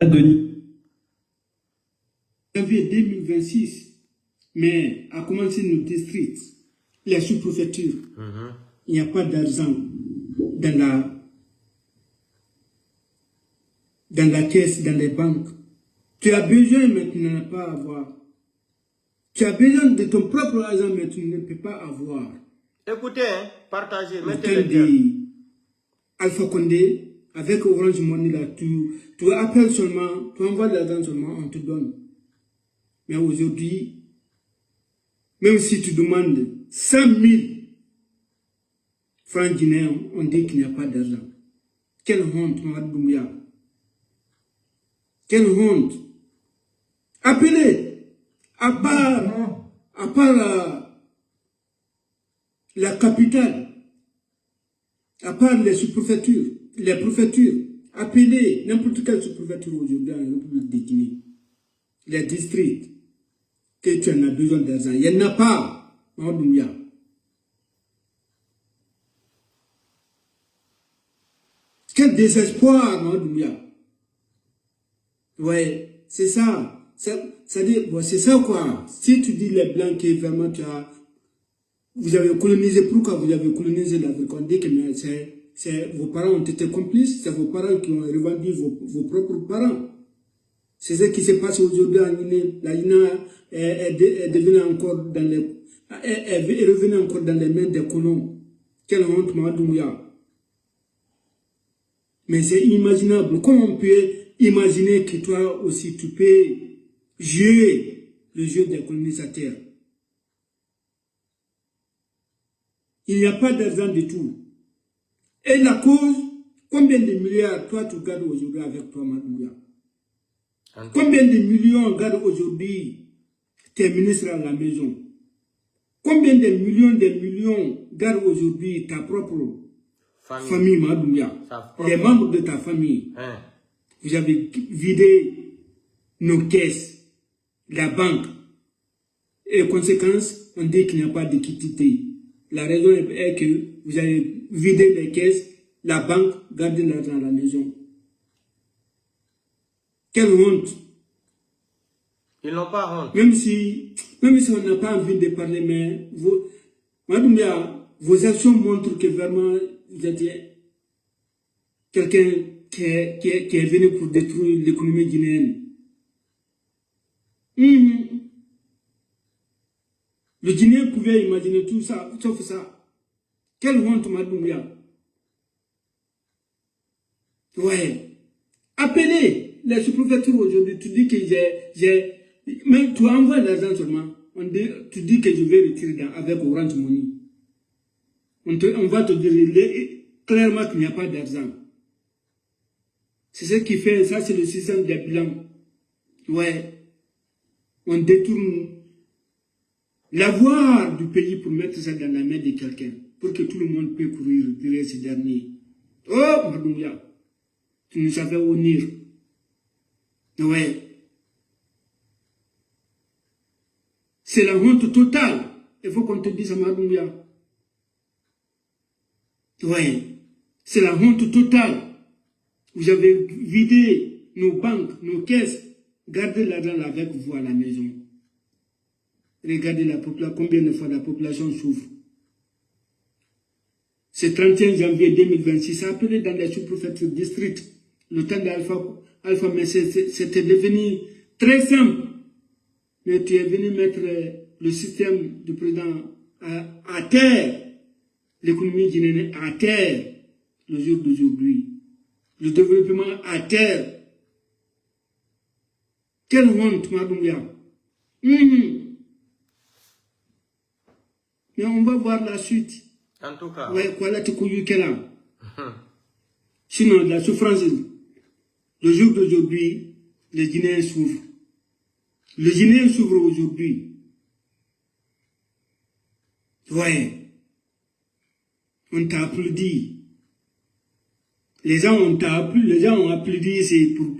Denis. Janvier 2026, mais à commencer le district, les sous-préfectures, il n'y a pas d'argent dans la caisse, dans les banques. Tu as besoin mais tu ne peux pas avoir. Tu as besoin de ton propre argent, mais tu ne peux pas avoir. Écoutez, hein, partagez, mettez le Alpha Condé, avec Orange Money, là, tu appelles seulement, tu envoies de l'argent seulement, on te donne. Mais aujourd'hui, même si tu demandes 100 000 francs guinéens, on dit qu'il n'y a pas d'argent. Quelle honte, Mohamed Doumbia. Quelle honte. Appelez. À part la capitale, à part les sous-préfectures, les préfectures, appelez n'importe quelle sous-préfecture aujourd'hui dans la République de Guinée, les districts, que tu en as besoin d'argent. Il n'y en a pas, Mamadouya. Quel désespoir, Mamadouya. Ouais, c'est ça. C'est-à-dire, bon, c'est ça quoi. Si tu dis les Blancs que vraiment vous avez colonisé, pourquoi vous avez colonisé l'Afrique? On dit que vos parents ont été complices, c'est vos parents qui ont revendu vos propres parents. C'est ce qui se passe aujourd'hui en Guinée. La Guinée est devenue encore dans les, est revenue encore dans les mains des colons. Quelle honte, Mamadouya. Mais c'est inimaginable. Comment on peut imaginer que toi aussi tu peux jouer le jeu des colonisateurs? Il n'y a pas d'argent du tout. Et la cause, combien de milliards toi tu gardes aujourd'hui avec toi, Mamadouya? Combien de millions gardent aujourd'hui tes ministres à la maison? Combien de millions gardent aujourd'hui ta propre famille, Mamadouya? Les membres de ta famille. Vous avez vidé nos caisses, la banque. Et conséquence, on dit qu'il n'y a pas d'équité. La raison est que vous avez vidé les caisses, la banque garde l'argent à la maison. Quelle honte! Ils n'ont pas honte. Même si on n'a pas envie de parler, mais vos actions montrent que vraiment vous êtes quelqu'un qui est venu pour détruire l'économie guinéenne. Le Guinéen pouvait imaginer tout ça, sauf ça. Quelle honte, Madoumbia. Ouais. Appelez les sous-préfectures aujourd'hui, tu dis que j'ai... Mais tu envoies l'argent seulement. Tu dis que je vais retirer avec Orange Money. On va te dire clairement qu'il n'y a pas d'argent. C'est ce qui fait, ça c'est le système des bilans. Ouais. On détourne l'avoir du pays pour mettre ça dans la main de quelqu'un. Pour que tout le monde puisse courir derrière ces derniers. Oh, Madoumbia. Tu nous savais unir. Ouais. C'est la honte totale. Il faut qu'on te dise à Madoumbia. Ouais. C'est la honte totale. Vous avez vidé nos banques, nos caisses. Gardez l'argent avec vous à la maison. Regardez la population, combien de fois la population souffre. Ce 31 janvier 2026, appelé dans les sous-préfectures districts, le temps d'Alpha, mais c'était devenu très simple. Mais tu es venu mettre le système du président à terre, l'économie guinéenne à terre, le jour d'aujourd'hui. Le développement à terre. Quelle honte, Madoumbia. Mais on va voir la suite. En tout cas. Ouais, quoi là, tu couilles sinon, la souffrance, le jour d'aujourd'hui, les Guinéens souffrent. Les Guinéens souffrent aujourd'hui. Ouais. On t'a applaudi. Les gens ont applaudi, c'est pour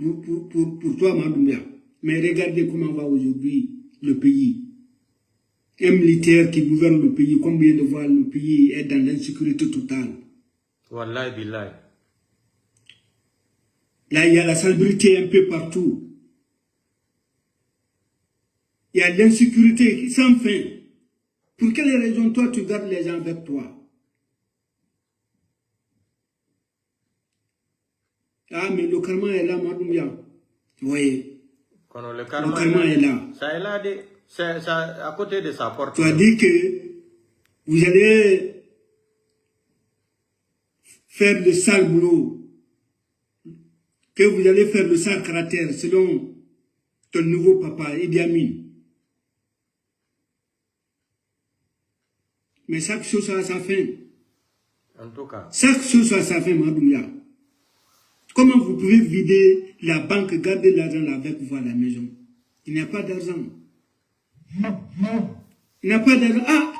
toi, Madoumbia. Mais regardez comment va aujourd'hui le pays. Un militaire qui gouverne le pays, combien de fois le pays est dans l'insécurité totale. Wallahi billahi. Là, il y a la salubrité un peu partout. Il y a l'insécurité sans fin. Pour quelle raison toi tu gardes les gens avec toi? Ah, mais le karma est là, Madoumbia. Oui. Le karma est là. Ça est là, c'est à côté de sa porte. Tu as dit que vous allez faire le sale boulot. Que vous allez faire le sale caractère selon ton nouveau papa, Idi Amin. Mais chaque chose a sa fin. En tout cas. Chaque chose a sa fin, Madoumbia. Comment vous pouvez vider la banque, garder l'argent avec vous à la maison? Il n'y a pas d'argent. Il n'y a pas d'argent. Ah!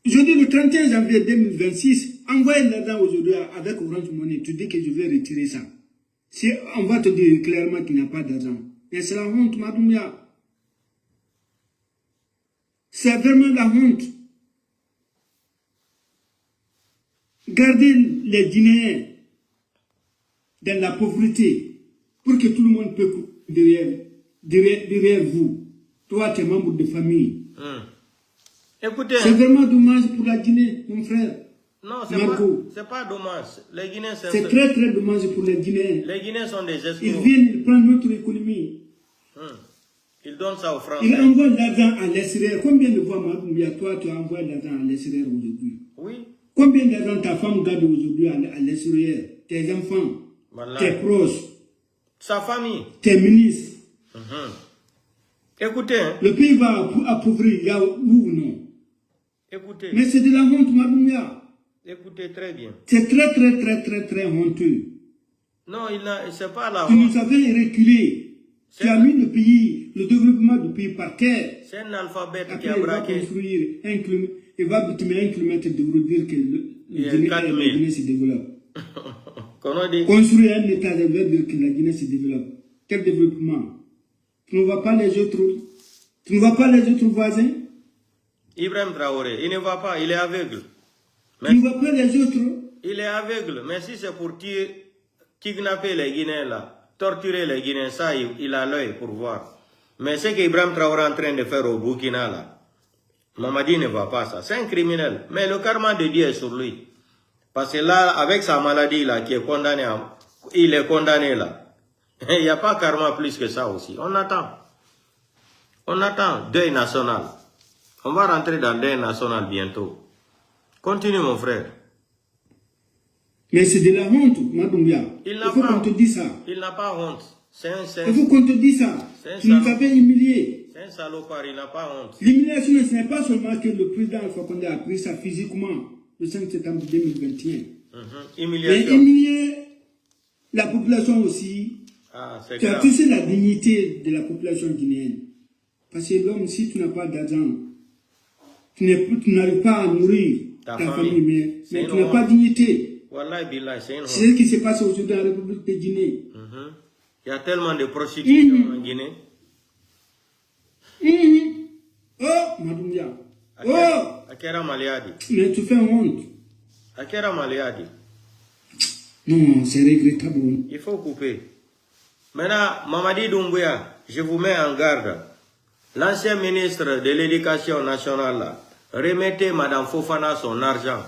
Je dis le 31 janvier 2026, envoyez l'argent aujourd'hui avec Orange Money. Tu dis que je vais retirer ça. Si on va te dire clairement qu'il n'y a pas d'argent. Mais c'est la honte, Madoumbia. C'est vraiment la honte. Gardez les Guinéens dans la pauvreté pour que tout le monde peut derrière vous. Toi, tu es membre de famille. Écoutez. C'est vraiment dommage pour la Guinée, mon frère. Non, c'est pas dommage. Les Guinéens, c'est très très dommage pour les Guinéens. Les Guinéens sont des escrocs. Ils viennent, ils prennent notre économie. Ils donnent ça aux Français. Ils envoient l'argent à l'extérieur. Combien de fois, Madoumbia, toi, tu as envoyé l'argent à l'extérieur aujourd'hui? Oui. Combien d'argent ta femme garde aujourd'hui à l'extérieur? Tes enfants, tes proches, sa famille, tes ministres. Écoutez. Le pays va appauvrir, il y a ou non? Écoutez. Mais c'est de la honte, Madoumbia. Écoutez très bien. C'est très, très, très, très, très honteux. Non, c'est pas la honte. Tu nous avais reculé. Tu as mis le pays, le développement du pays par terre. C'est un alphabète qui a braqué. Il va construire un kilomètre, il va bâtir 1 kilomètre de route, dire que la Guinée se développe. Construire un état de veut dire que la Guinée se développe. Quel développement? Tu ne vois pas les autres, voisins? Ibrahim Traoré, il ne voit pas, il est aveugle. Mais il ne voit pas les autres? Il est aveugle, mais si c'est pour kidnapper les Guinéens là, torturer les Guinéens, ça, il a l'œil pour voir. Mais ce qu'Ibrahim Traoré est en train de faire au Burkina là, Mamadi ne voit pas ça. C'est un criminel. Mais le karma de Dieu est sur lui. Parce que là, avec sa maladie là, qui est condamné, il est condamné là. Il n'y a pas karma plus que ça aussi. On attend. On attend deuil national. On va rentrer dans des nationales bientôt. Continue, mon frère. Mais c'est de la honte, Madoumbia. Il faut qu'on te dise ça. Il n'a pas honte. Il faut qu'on te dise ça. Tu nous avais humiliés. C'est un salopard, il n'a pas honte. L'humiliation, ce n'est pas seulement que le président Alpha Condé a pris ça physiquement le 5 septembre 2021. Humiliation. Mais humilier la population aussi. Tu as touché la dignité de la population guinéenne. Parce que l'homme, si tu n'as pas d'argent, tu n'arrives pas à nourrir ta famille, mais tu n'as pas de dignité. C'est ce qui se passe aujourd'hui dans la République de Guinée. Il y a tellement de prostitution en Guinée. Oh, Madoumbia. Akera Maliadi. Mais tu fais honte. Akera Maliadi. Non, c'est regrettable. Il faut couper. Maintenant, Mamadi Doumbouya, je vous mets en garde. L'ancien ministre de l'Éducation nationale, là, remettez Madame Fofana son argent.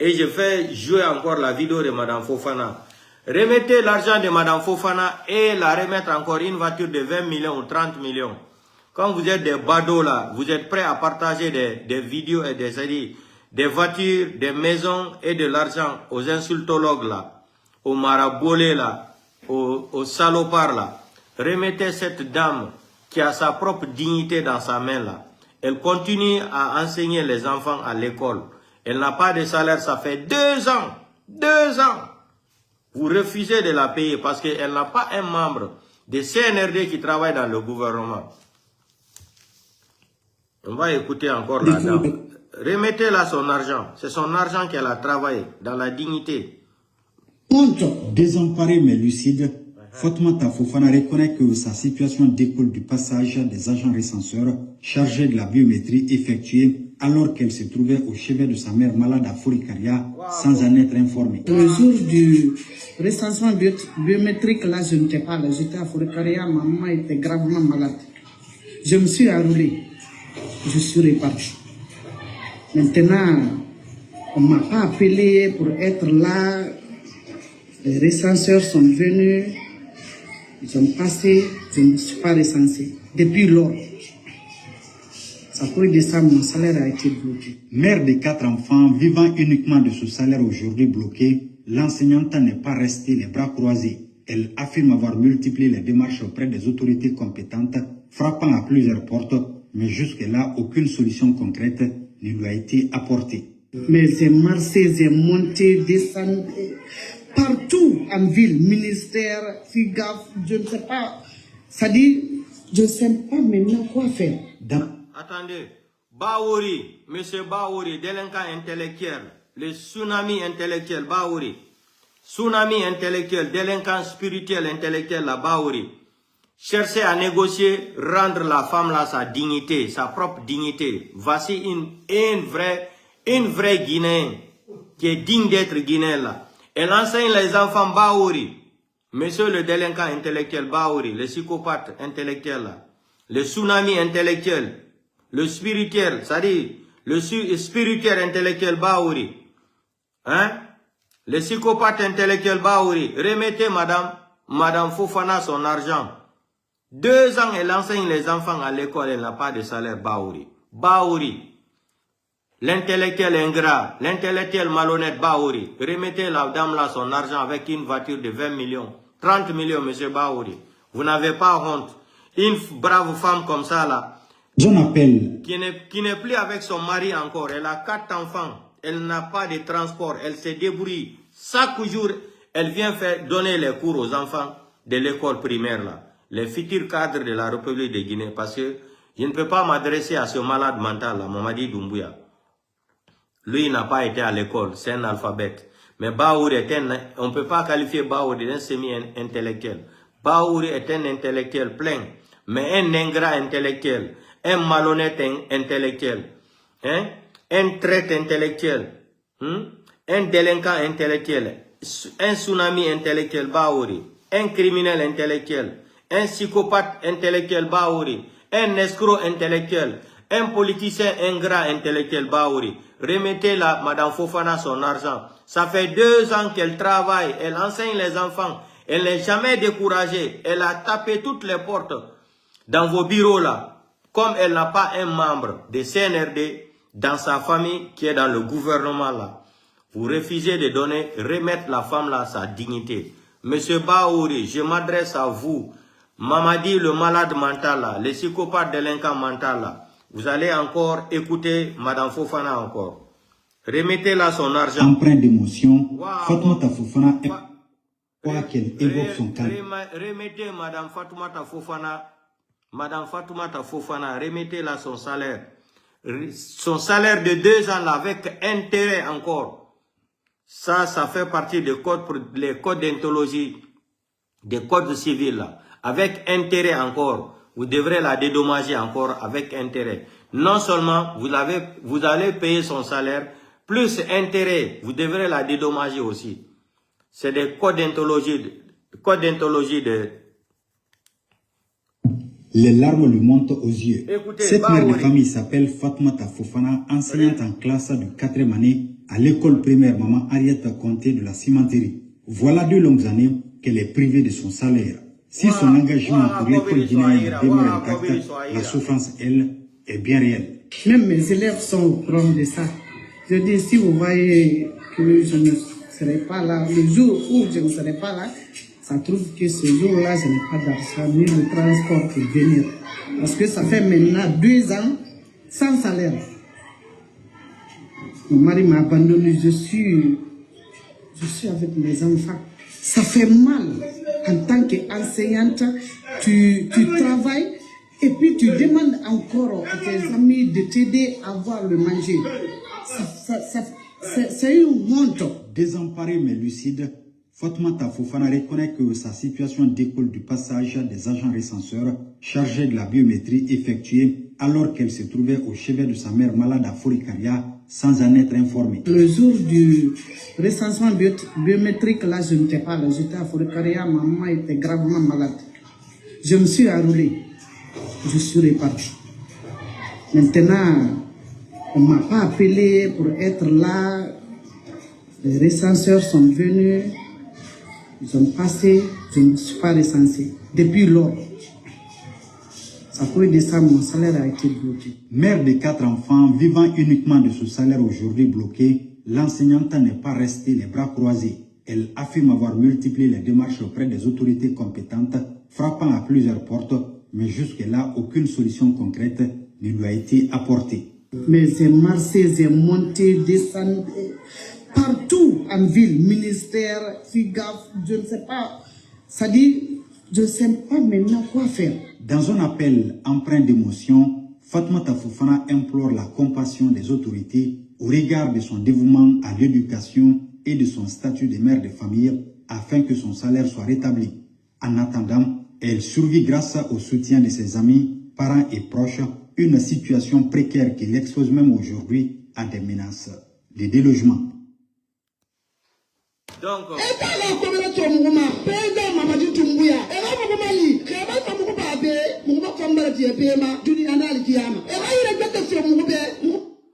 Et je fais jouer encore la vidéo de Madame Fofana. Remettez l'argent de Madame Fofana et la remettre encore une voiture de 20 millions ou 30 millions. Quand vous êtes des badauds là, vous êtes prêts à partager des vidéos et des séries, des voitures, des maisons et de l'argent aux insultologues là, aux marabolés là, aux salopards là. Remettez cette dame qui a sa propre dignité dans sa main là. Elle continue à enseigner les enfants à l'école. Elle n'a pas de salaire, ça fait 2 ans. 2 ans. Vous refusez de la payer parce qu'elle n'a pas un membre de CNRD qui travaille dans le gouvernement. On va écouter encore la dame. Remettez-la son argent. C'est son argent qu'elle a travaillé dans la dignité. Désemparé mais lucide, Fatoumata Fofana reconnaît que sa situation découle du passage des agents recenseurs chargés de la biométrie effectuée alors qu'elle se trouvait au chevet de sa mère malade à Forikaria sans en être informée. Le jour du recensement biométrique, là, je n'étais pas là. J'étais à Forikaria, ma maman était gravement malade. Je me suis enroulé. Je suis reparti. Maintenant, on ne m'a pas appelé pour être là. Les recenseurs sont venus. Ils ont passé. Je ne me suis pas recensé. Depuis lors, ça peut descendre, mon salaire a été bloqué. Mère de 4 enfants, vivant uniquement de ce salaire aujourd'hui bloqué, l'enseignante n'est pas restée les bras croisés. Elle affirme avoir multiplié les démarches auprès des autorités compétentes, frappant à plusieurs portes, mais jusque-là, aucune solution concrète ne lui a été apportée. Mais j'ai marché, j'ai monté, descendu, partout en ville, ministère, FIGAF, je ne sais pas. Ça dit, je ne sais pas maintenant quoi faire. Attendez, Baouri, monsieur Baouri, délinquant intellectuel, le tsunami intellectuel, Baouri. Tsunami intellectuel, délinquant spirituel intellectuel, la Baouri. Cherchez à négocier, rendre la femme là sa dignité, sa propre dignité. Voici une vraie Guinéenne qui est digne d'être Guinéenne là. Elle enseigne les enfants Baouri. Monsieur le délinquant intellectuel Baouri, le psychopathe intellectuel là. Le tsunami intellectuel. Le spirituel, c'est-à-dire le spirituel intellectuel Baouri. Hein? Le psychopathe intellectuel Baouri. Remettez Madame Fofana son argent. 2 ans, elle enseigne les enfants à l'école, elle n'a pas de salaire Baouri. Baouri. L'intellectuel ingrat, l'intellectuel malhonnête Baouri. Remettez la dame là son argent avec une voiture de 20 millions. 30 millions, monsieur Baouri. Vous n'avez pas honte. Une brave femme comme ça là. J'en appelle. Qui n'est plus avec son mari encore. Elle a 4 enfants. Elle n'a pas de transport. Elle se débrouille. Chaque jour, elle vient donner les cours aux enfants de l'école primaire là. Les futurs cadres de la République de Guinée. Parce que je ne peux pas m'adresser à ce malade mental là, Mamadi Doumbouya. Lui, il n'a pas été à l'école. C'est un alphabète. Mais Baouri on ne peut pas qualifier Baouri d'un semi-intellectuel. Baouri est un intellectuel plein. Mais un ingrat intellectuel. Un malhonnête intellectuel, hein? Un traître intellectuel, un délinquant intellectuel, un tsunami intellectuel Baouri, un criminel intellectuel, un psychopathe intellectuel Baouri, un escroc intellectuel, un politicien ingrat intellectuel Baouri. Remettez-la, Madame Fofana, son argent. Ça fait 2 ans qu'elle travaille, elle enseigne les enfants, elle n'est jamais découragée, elle a tapé toutes les portes dans vos bureaux là. comme elle n'a pas un membre de CNRD dans sa famille qui est dans le gouvernement là, vous refusez de donner, remettre la femme là sa dignité. Monsieur Baouri, je m'adresse à vous. Mamadi, le malade mental là, le psychopathe délinquant mental là, vous allez encore écouter Madame Fofana encore. Remettez-la son argent. Empreint d'émotion, Fatoumata Fofana est quoi qu'elle évoque son calme. Remettez Madame Fatoumata Fofana, remettez-la son salaire. Son salaire de 2 ans là, avec intérêt encore. Ça fait partie des codes, les codes d'anthologie, des codes civils là. Avec intérêt encore. Vous devrez la dédommager encore avec intérêt. Non seulement vous allez payer son salaire, plus intérêt, vous devrez la dédommager aussi. C'est des codes d'anthologie de... Les larmes lui montent aux yeux. Écoutez, cette mère de famille s'appelle Fatoumata Fofana, enseignante en classe de 4e année à l'école primaire Maman Arietta Conté de la cimenterie. Voilà 2 longues années qu'elle est privée de son salaire. Si son engagement pour l'école guinéenne demeure intact, la souffrance, elle, est bien réelle. Même mes élèves sont au courant de ça. Je dis, si vous voyez que je ne serai pas là, le jour où je ne serai pas là, ça trouve que ce jour-là, je n'ai pas d'argent ni de transport pour venir. Parce que ça fait maintenant 2 ans sans salaire. Mon mari m'a abandonné, je suis avec mes enfants. Ça fait mal en tant qu'enseignante, tu travailles et puis tu demandes encore à tes amis de t'aider à avoir le manger. C'est une honte. Désemparée mais lucide, Fatoumata Fofana reconnaît que sa situation découle du passage des agents recenseurs chargés de la biométrie effectuée alors qu'elle se trouvait au chevet de sa mère malade à Forikaria sans en être informée. Le jour du recensement biométrique, là, je n'étais pas là. J'étais à Forikaria, ma maman était gravement malade. Je me suis enroulé. Je suis reparti. Maintenant, on ne m'a pas appelé pour être là. Les recenseurs sont venus. Ils ont passé. Je ne me suis pas recensé. Depuis lors, à cause de ça, mon salaire a été bloqué. Mère de 4 enfants, vivant uniquement de ce salaire aujourd'hui bloqué, l'enseignante n'est pas restée les bras croisés. Elle affirme avoir multiplié les démarches auprès des autorités compétentes, frappant à plusieurs portes, mais jusque-là, aucune solution concrète ne lui a été apportée. Mais j'ai marché, j'ai monté, descendu, partout en ville, ministère, FIGAF, je ne sais pas. Ça dit, je ne sais pas maintenant quoi faire. Dans un appel empreint d'émotion, Fatoumata Fofana implore la compassion des autorités au regard de son dévouement à l'éducation et de son statut de mère de famille afin que son salaire soit rétabli. En attendant, elle survit grâce au soutien de ses amis, parents et proches, une situation précaire qui l'expose même aujourd'hui à des menaces de délogement. Donc,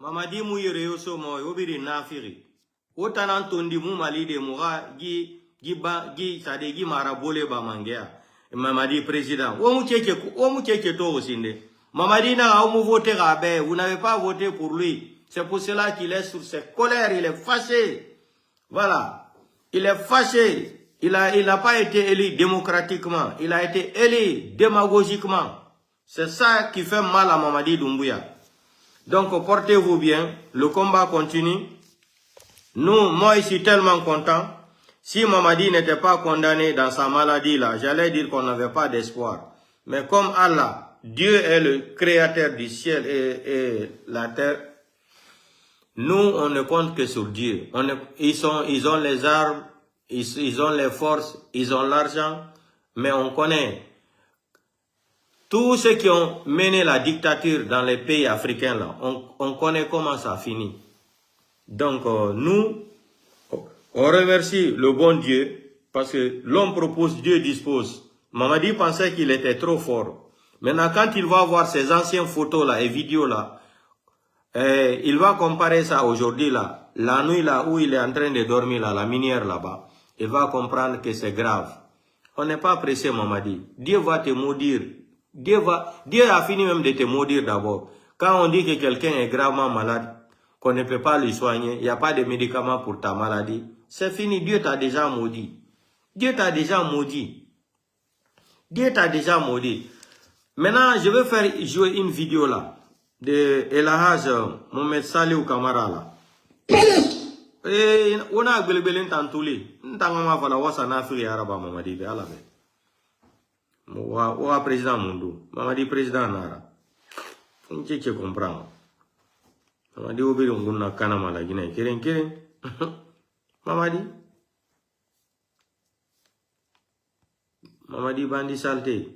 Mamadi Mouyere Yoso Moy, Obiri Nafiri. Otanan tondi mu mali de moura gi sadegi marabole ba mangea. Mamadi président. O mu keke to osinde. Mamadi na mu voté rabe, vous n'avez pas voté pour lui. C'est pour cela qu'il est sur ses colères, il est fâché. Voilà. Il est fâché. Il n'a pas été élu démocratiquement. Il a été élu démagogiquement. C'est ça qui fait mal à Mamadi Doumbouya. Donc, portez-vous bien. Le combat continue. Moi, je suis tellement content. Si Mamadi n'était pas condamné dans sa maladie là, j'allais dire qu'on n'avait pas d'espoir. Mais comme Allah, Dieu est le créateur du ciel et la terre, nous, on ne compte que sur Dieu. Ils ont les armes, ils ont les forces, ils ont l'argent, mais on connaît tous ceux qui ont mené la dictature dans les pays africains là. On connaît comment ça finit. Donc, nous, on remercie le bon Dieu parce que l'homme propose, Dieu dispose. Mamadi pensait qu'il était trop fort. Maintenant, quand il va voir ces anciennes photos là et vidéos là, il va comparer ça aujourd'hui là, la nuit là où il est en train de dormir là, la minière là-bas. Il va comprendre que c'est grave. On n'est pas pressé, Mamadi. Dieu va te maudire Dieu a fini même de te maudire d'abord. Quand on dit que quelqu'un est gravement malade, qu'on ne peut pas le soigner, il n'y a pas de médicaments pour ta maladie, c'est fini, Dieu t'a déjà maudit. Dieu t'a déjà maudit. Dieu t'a déjà maudit. Maintenant, je vais faire jouer une vidéo là, de Elahaj Mohamed Salih ou Kamara là. Et on a belebele tantuli. Ntangama fala wasa na Afrique araba Mamadi be alabe. Wa président Mundu. Mamadi président nara. On cheche comprendre. Mamadi obi nguna kana mala gina keren. Mamadi bandi salté.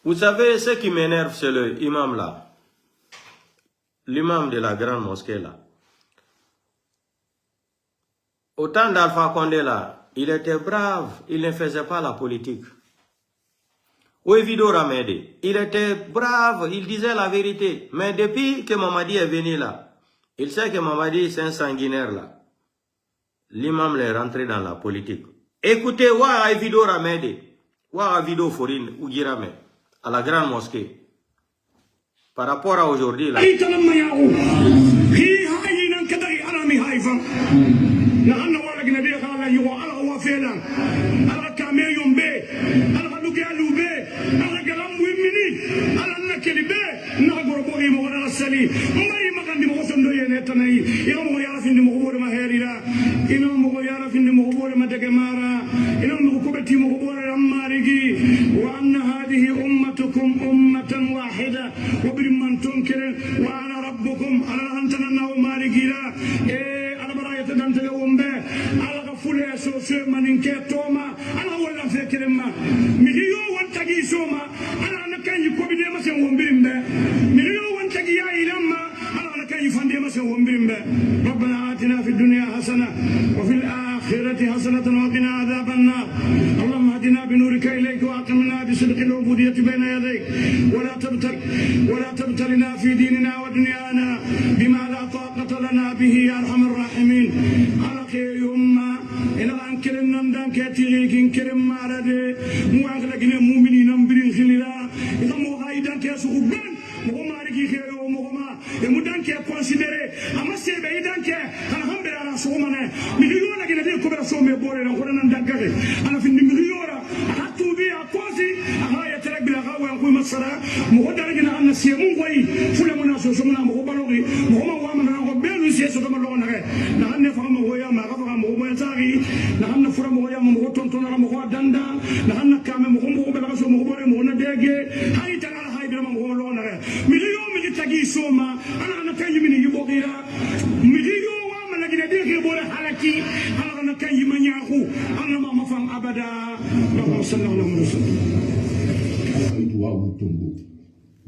Vous savez, ce qui m'énerve, c'est le imam là. L'imam de la grande mosquée là. Au temps d'Alpha Condé là, il était brave, il ne faisait pas la politique. Ouevido Ramede, il était brave, il disait la vérité. Mais depuis que Mamadi est venu là, il sait que Mamadi c'est un sanguinaire là. L'imam est rentré dans la politique. Écoutez, Ouevido Ramede, Ouevido Forine, Ougirame. À la grande mosquée. Par rapport à aujourd'hui là. أمة واحدة وبرمان تنكر وأنا ربكم أنا أنتنا ناو مارجيلا أنا براية دانت يوم به على غفولة سوسي منينك توما أنا ولا فكر ما مليو وانتجي سوما أنا كان يكوب دي مثلا ومبرم به مليو وانتجي يا إلما أنا كان يفهم دي مثلا ومبرم به ربنا آتنا في الدنيا حسنة وفي الآخرة حسنة وقنا عذاب النار اللهم اهدنا بنورك إليك وأقمنا بصدق العبودية بين يديك ولا تبتلنا في ديننا ودنيانا بما لا طاقة لنا به يا أرحم الراحمين على خير يوم إلى أن كرمنا ندان كتيرين كرم مارد مواغلقنا مؤمنين أمبرين خليلا إذا مغايدان كيسوغبان مغماركي خير ومغما يمدان كي كونسيدري أما سيبايدان كي أنا هم بلا سومنا مليون أجل دي كبر سومي بوري نقولنا ندقري أنا في المليون أنا توبي أقوزي أنا يترك بلا غاوة ينقوي مصرا مغدرجنا أن سيمون قوي فل مناسو سمنا مغبالوغي مغما وامنا نغبالو سيسو تمر لغنا غير نحن نفهم مغويا ما غفر مغويا تاغي نحن نفرم مغويا مغوطن تنرى مغويا داندا نحن كامل مغويا بلغسو مغويا مغويا ديجي هاي تنال هاي بلا مغويا لغنا غير مليون ملي تاقي سوما أنا كان يميني يبوغيرا مليون وامنا جنا ديجي بوري حالكي أنا كان يميني أخو أنا ما مفهم أبدا اللهم صل على محمد.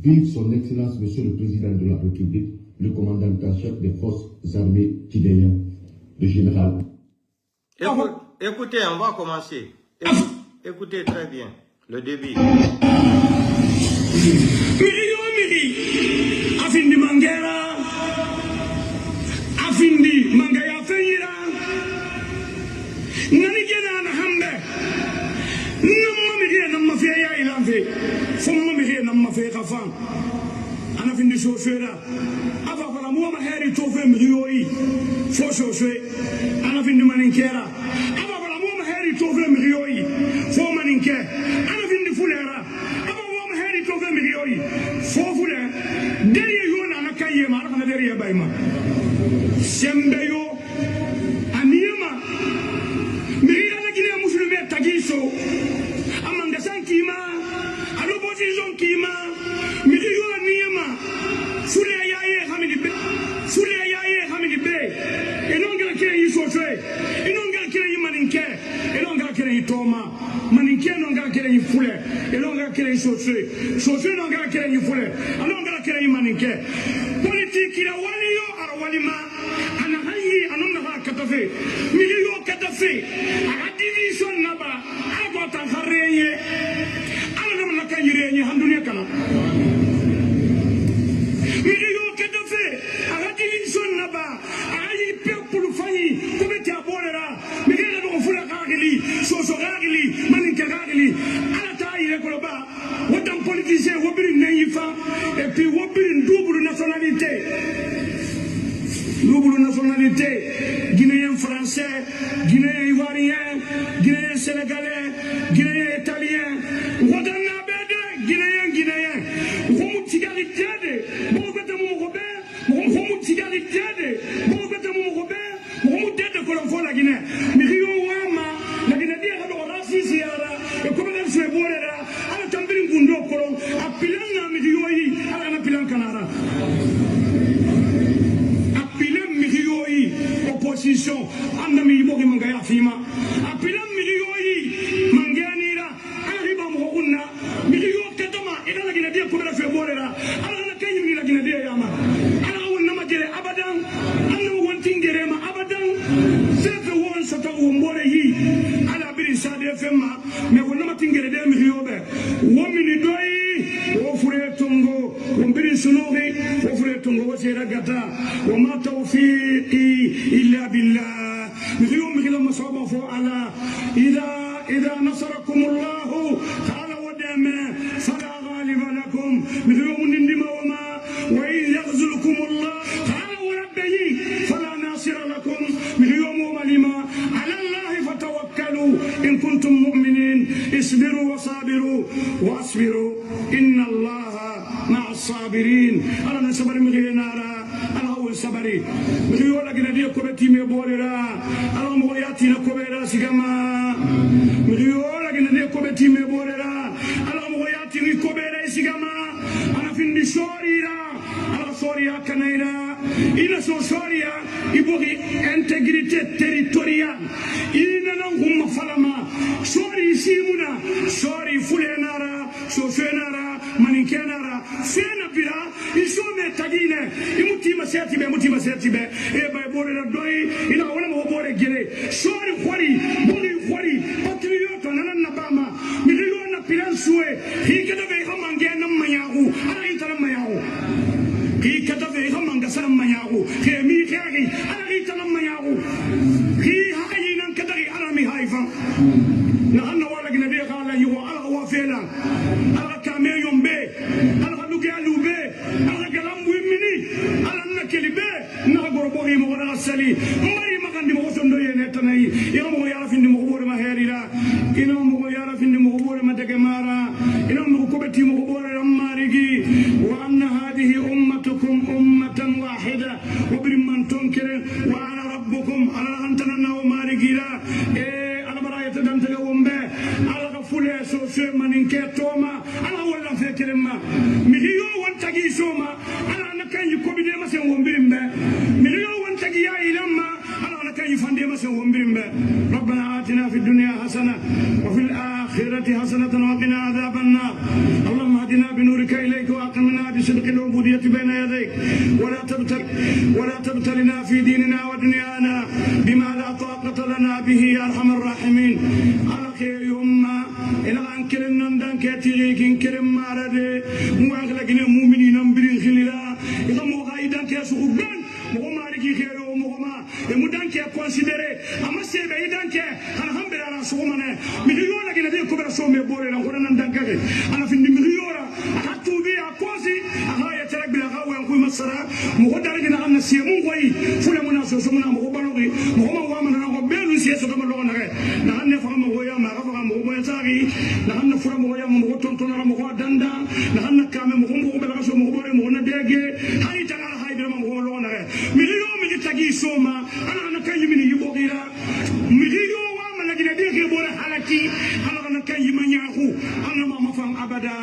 Vive son Excellence, Monsieur le Président de la République, le commandant en chef des forces armées tidéennes, le général. Écoutez, on va commencer. Écoutez très bien le début. Afindi Mangera, Afindi Mangaya Feira, Nanigena Hambe, Namamia Namafia Ilanfe, Fumamia Namafia Kafan, Anafindi Sosera, Avapala Moma Harry Tofem Rioi, Fososwe, Anafindi Maninkera, Avapala Moma Harry Tofem Rioi, Fomaninke, Anafindi Fulera, Avapala Harry Tofem Rioi, Fofule, Deri Yuna Nakaye Marana Deri Baima, Sembeyo, Aniama, Mira Guinea Muslim Tagiso, Amangasan Kima, Alopposition Kima, Mirio Niama, Suleaye Hamidi, Suleaye Hamidi Bay, et non Gakere Yisoswe, et non Gakere Maninke, et non Gakere Toma, Maninke non Gakere Fule, et non Gakere Soswe, Soswe non Gakere Fule, et non Gakere Maninke. Politique il a Walio, Arawalima, Anahayi, Anonga Katafe, Mirio Katafe, à la division Naba, Agota Hareye, Anamaka Yireni, Handunia Kana. Fama, autant politicien, Wobrin Naïfa, et puis Wobrin double nationalité. Double nationalité, Guinéen français, Guinéen ivoirien, Guinéen sénégalais, Guinéen italien, Wadana Bede, Guinéen guinéen, Romu Tigari Tiade, Bogota Mourobe, Romu Tigari Tiade, Bogota Mourobe, Romu Tede Colombo la Guinée, Mirio Wama, la Guinée Diado Rassi Siara, et comme elle se voit, à la Tambrin Gundo Colom, à Pilana Mirioi, à la Pilan Canara. Opposition, Andami Bogi Mangaya Fima, Apilam Milioi, Manganira, Arriba Mohuna, Milio Katama, et la Guinée pour la Feborera, Alana Kayumi la Guinée Yama, Alana Namadere Abadan, Alana Wantingerema Abadan, Sefe Wan Sata Umborehi, Alabiri Sade Fema, Mewanamatingere Miliobe, Womini Doi, Ofure Tongo, Umbiri Sunori, Ofure Tongo, Seragata, Wamata Ofi. إلا بالله اليوم إلى مصابة فعلا إذا نصركم الله قال ودم فلا غالب لكم اليوم نندم وما وإن يغزلكم الله قال وربي فلا ناصر لكم اليوم وما لما على الله فتوكلوا إن كنتم مؤمنين اصبروا وصابروا واصبروا إن الله مع الصابرين أنا نصبر مغينارا sabari miyo la gina dia ko beti me bolera ala mo yati na ko bera sigama miyo la gina dia ko beti me bolera ala mo yati ni ko bera sigama ana findi sorira ala soria kanaira ina so soria ibori intégrité territoriale ina na ngum falama sori simuna sori fulenara so fenara manikenara fena bila isome tagine imutima seti be e bay bore na doy ina wona mo bore gele sori khori boni patriote na bama mi riyo na pilansue hi kada be hamange na mayahu ala itara mayahu hi kada be hamanga sana mayahu ke mi khari ala itara mayahu hi hayi nan kadari ala mi haifa na anna wala gina be khala yi wa ala wa fela ala kame yombe ala luge alube ala galambu mini ala kelibe na gorobori mo wala sali mari magandi mo sondo yene tanai ina mo yara findi mo bore ma herira ina mo yara findi mo bore ma dege mara ina mo ko beti mo bore marigi wa anna hadhihi ummatukum ummatan wahida wa birman tunkire wa ana rabbukum ala antana wa marigira e ala barayata dan tele wombe ala fule so se maninke toma ala wala fekerema mi hiyo wantagi soma ala nakanyi ko bide ma sen wombirimbe مليون وانتقي يا إلما أنا كان يفندي مسا ومبرم ربنا آتنا في الدنيا حسنة وفي الآخرة حسنة وقنا عذاب النار اللهم اهدنا بنورك إليك وأقمنا بصدق العبودية بين يديك ولا تبتلنا في ديننا ودنيانا بما لا طاقة لنا به يا أرحم الراحمين على خير يوم إلى أن كرمنا ندان كتيريك كرم مارد وأغلقنا مؤمنين برين خليلا إذا مغايدا كيسوغان مغماري خيرو مغما يمدان كي كونسيديري اما سيبه يدان كي الحمد لله سومنه مليون لكن دي كبر سومي بوري لا كنا ندانكي انا في مليون حتوبي اكوزي اها يترك بلا غاوي انكو مسرا مغدار كنا ان سيمون كوي فلا مناسو سمنا مغبالوغي مغما وامنا نغو بيلو سيسو كما لو نغي نان فهم هويا ما غفا مغبو يساري نان فرام هويا مغو تونتون مغو داندا نان كامي مغو بلا سو مغبوري مغنا ديغي هاي تاغا هاي دما مغو لو نغي مليون تجي سوما أنا كان يمني يبغيرا مليون وما لكن ديك يبغى حالتي أنا كان يمني يأخو أنا ما فهم أبدا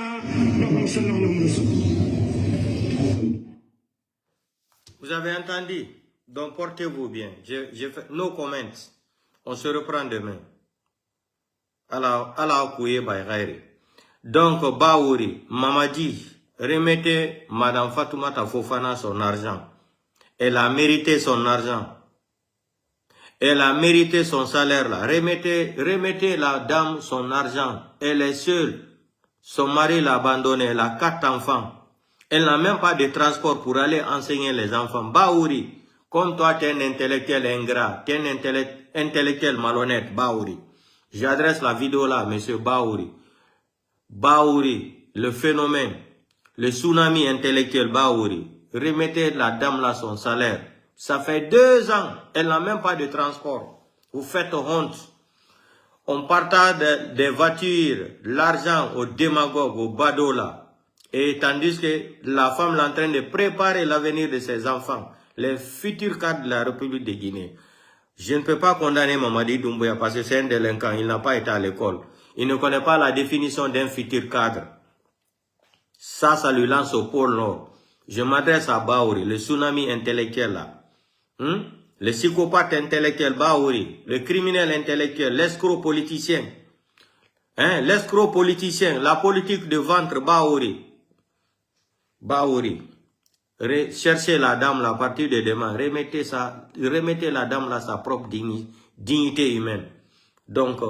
اللهم صل على محمد. Vous avez entendu? Donc portez-vous bien. J'ai fait no comments. On se reprend demain. Allah kouye bay ghairi. Donc Baouri, Mamadi, remettez Madame Fatoumata Fofana son argent. Elle a mérité son argent. Elle a mérité son salaire là. Remettez la dame son argent. Elle est seule. Son mari l'a abandonnée. Elle a 4 enfants. Elle n'a même pas de transport pour aller enseigner les enfants. Baouri, comme toi, tu es un intellectuel ingrat. Tu es un intellectuel malhonnête, Baouri. J'adresse la vidéo là, monsieur Baouri. Baouri, le phénomène, le tsunami intellectuel Baouri, remettez la dame là son salaire. Ça fait 2 ans, elle n'a même pas de transport. Vous faites honte. On partage des voitures, l'argent aux démagogues, aux badolas. Et tandis que la femme est en train de préparer l'avenir de ses enfants, les futurs cadres de la République de Guinée. Je ne peux pas condamner Mamadi Doumbouya parce que c'est un délinquant, il n'a pas été à l'école. Il ne connaît pas la définition d'un futur cadre. Ça lui lance au pôle Nord. Je m'adresse à Baouri, le tsunami intellectuel là. Le psychopathe intellectuel Baouri, le criminel intellectuel, l'escroc politicien. L'escroc politicien, la politique de ventre Baouri. Baouri. Cherchez la dame là, à partir de demain. Remettez la dame là sa propre dignité humaine. Donc,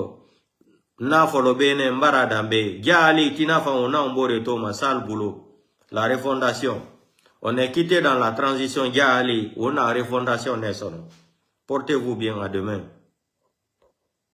na folo bene mbara dambe. Diali tina fa on a mbore toma sale boulot. La refondation. On est quitté dans la transition Diali, on a refondation Nesson. Portez-vous bien à demain.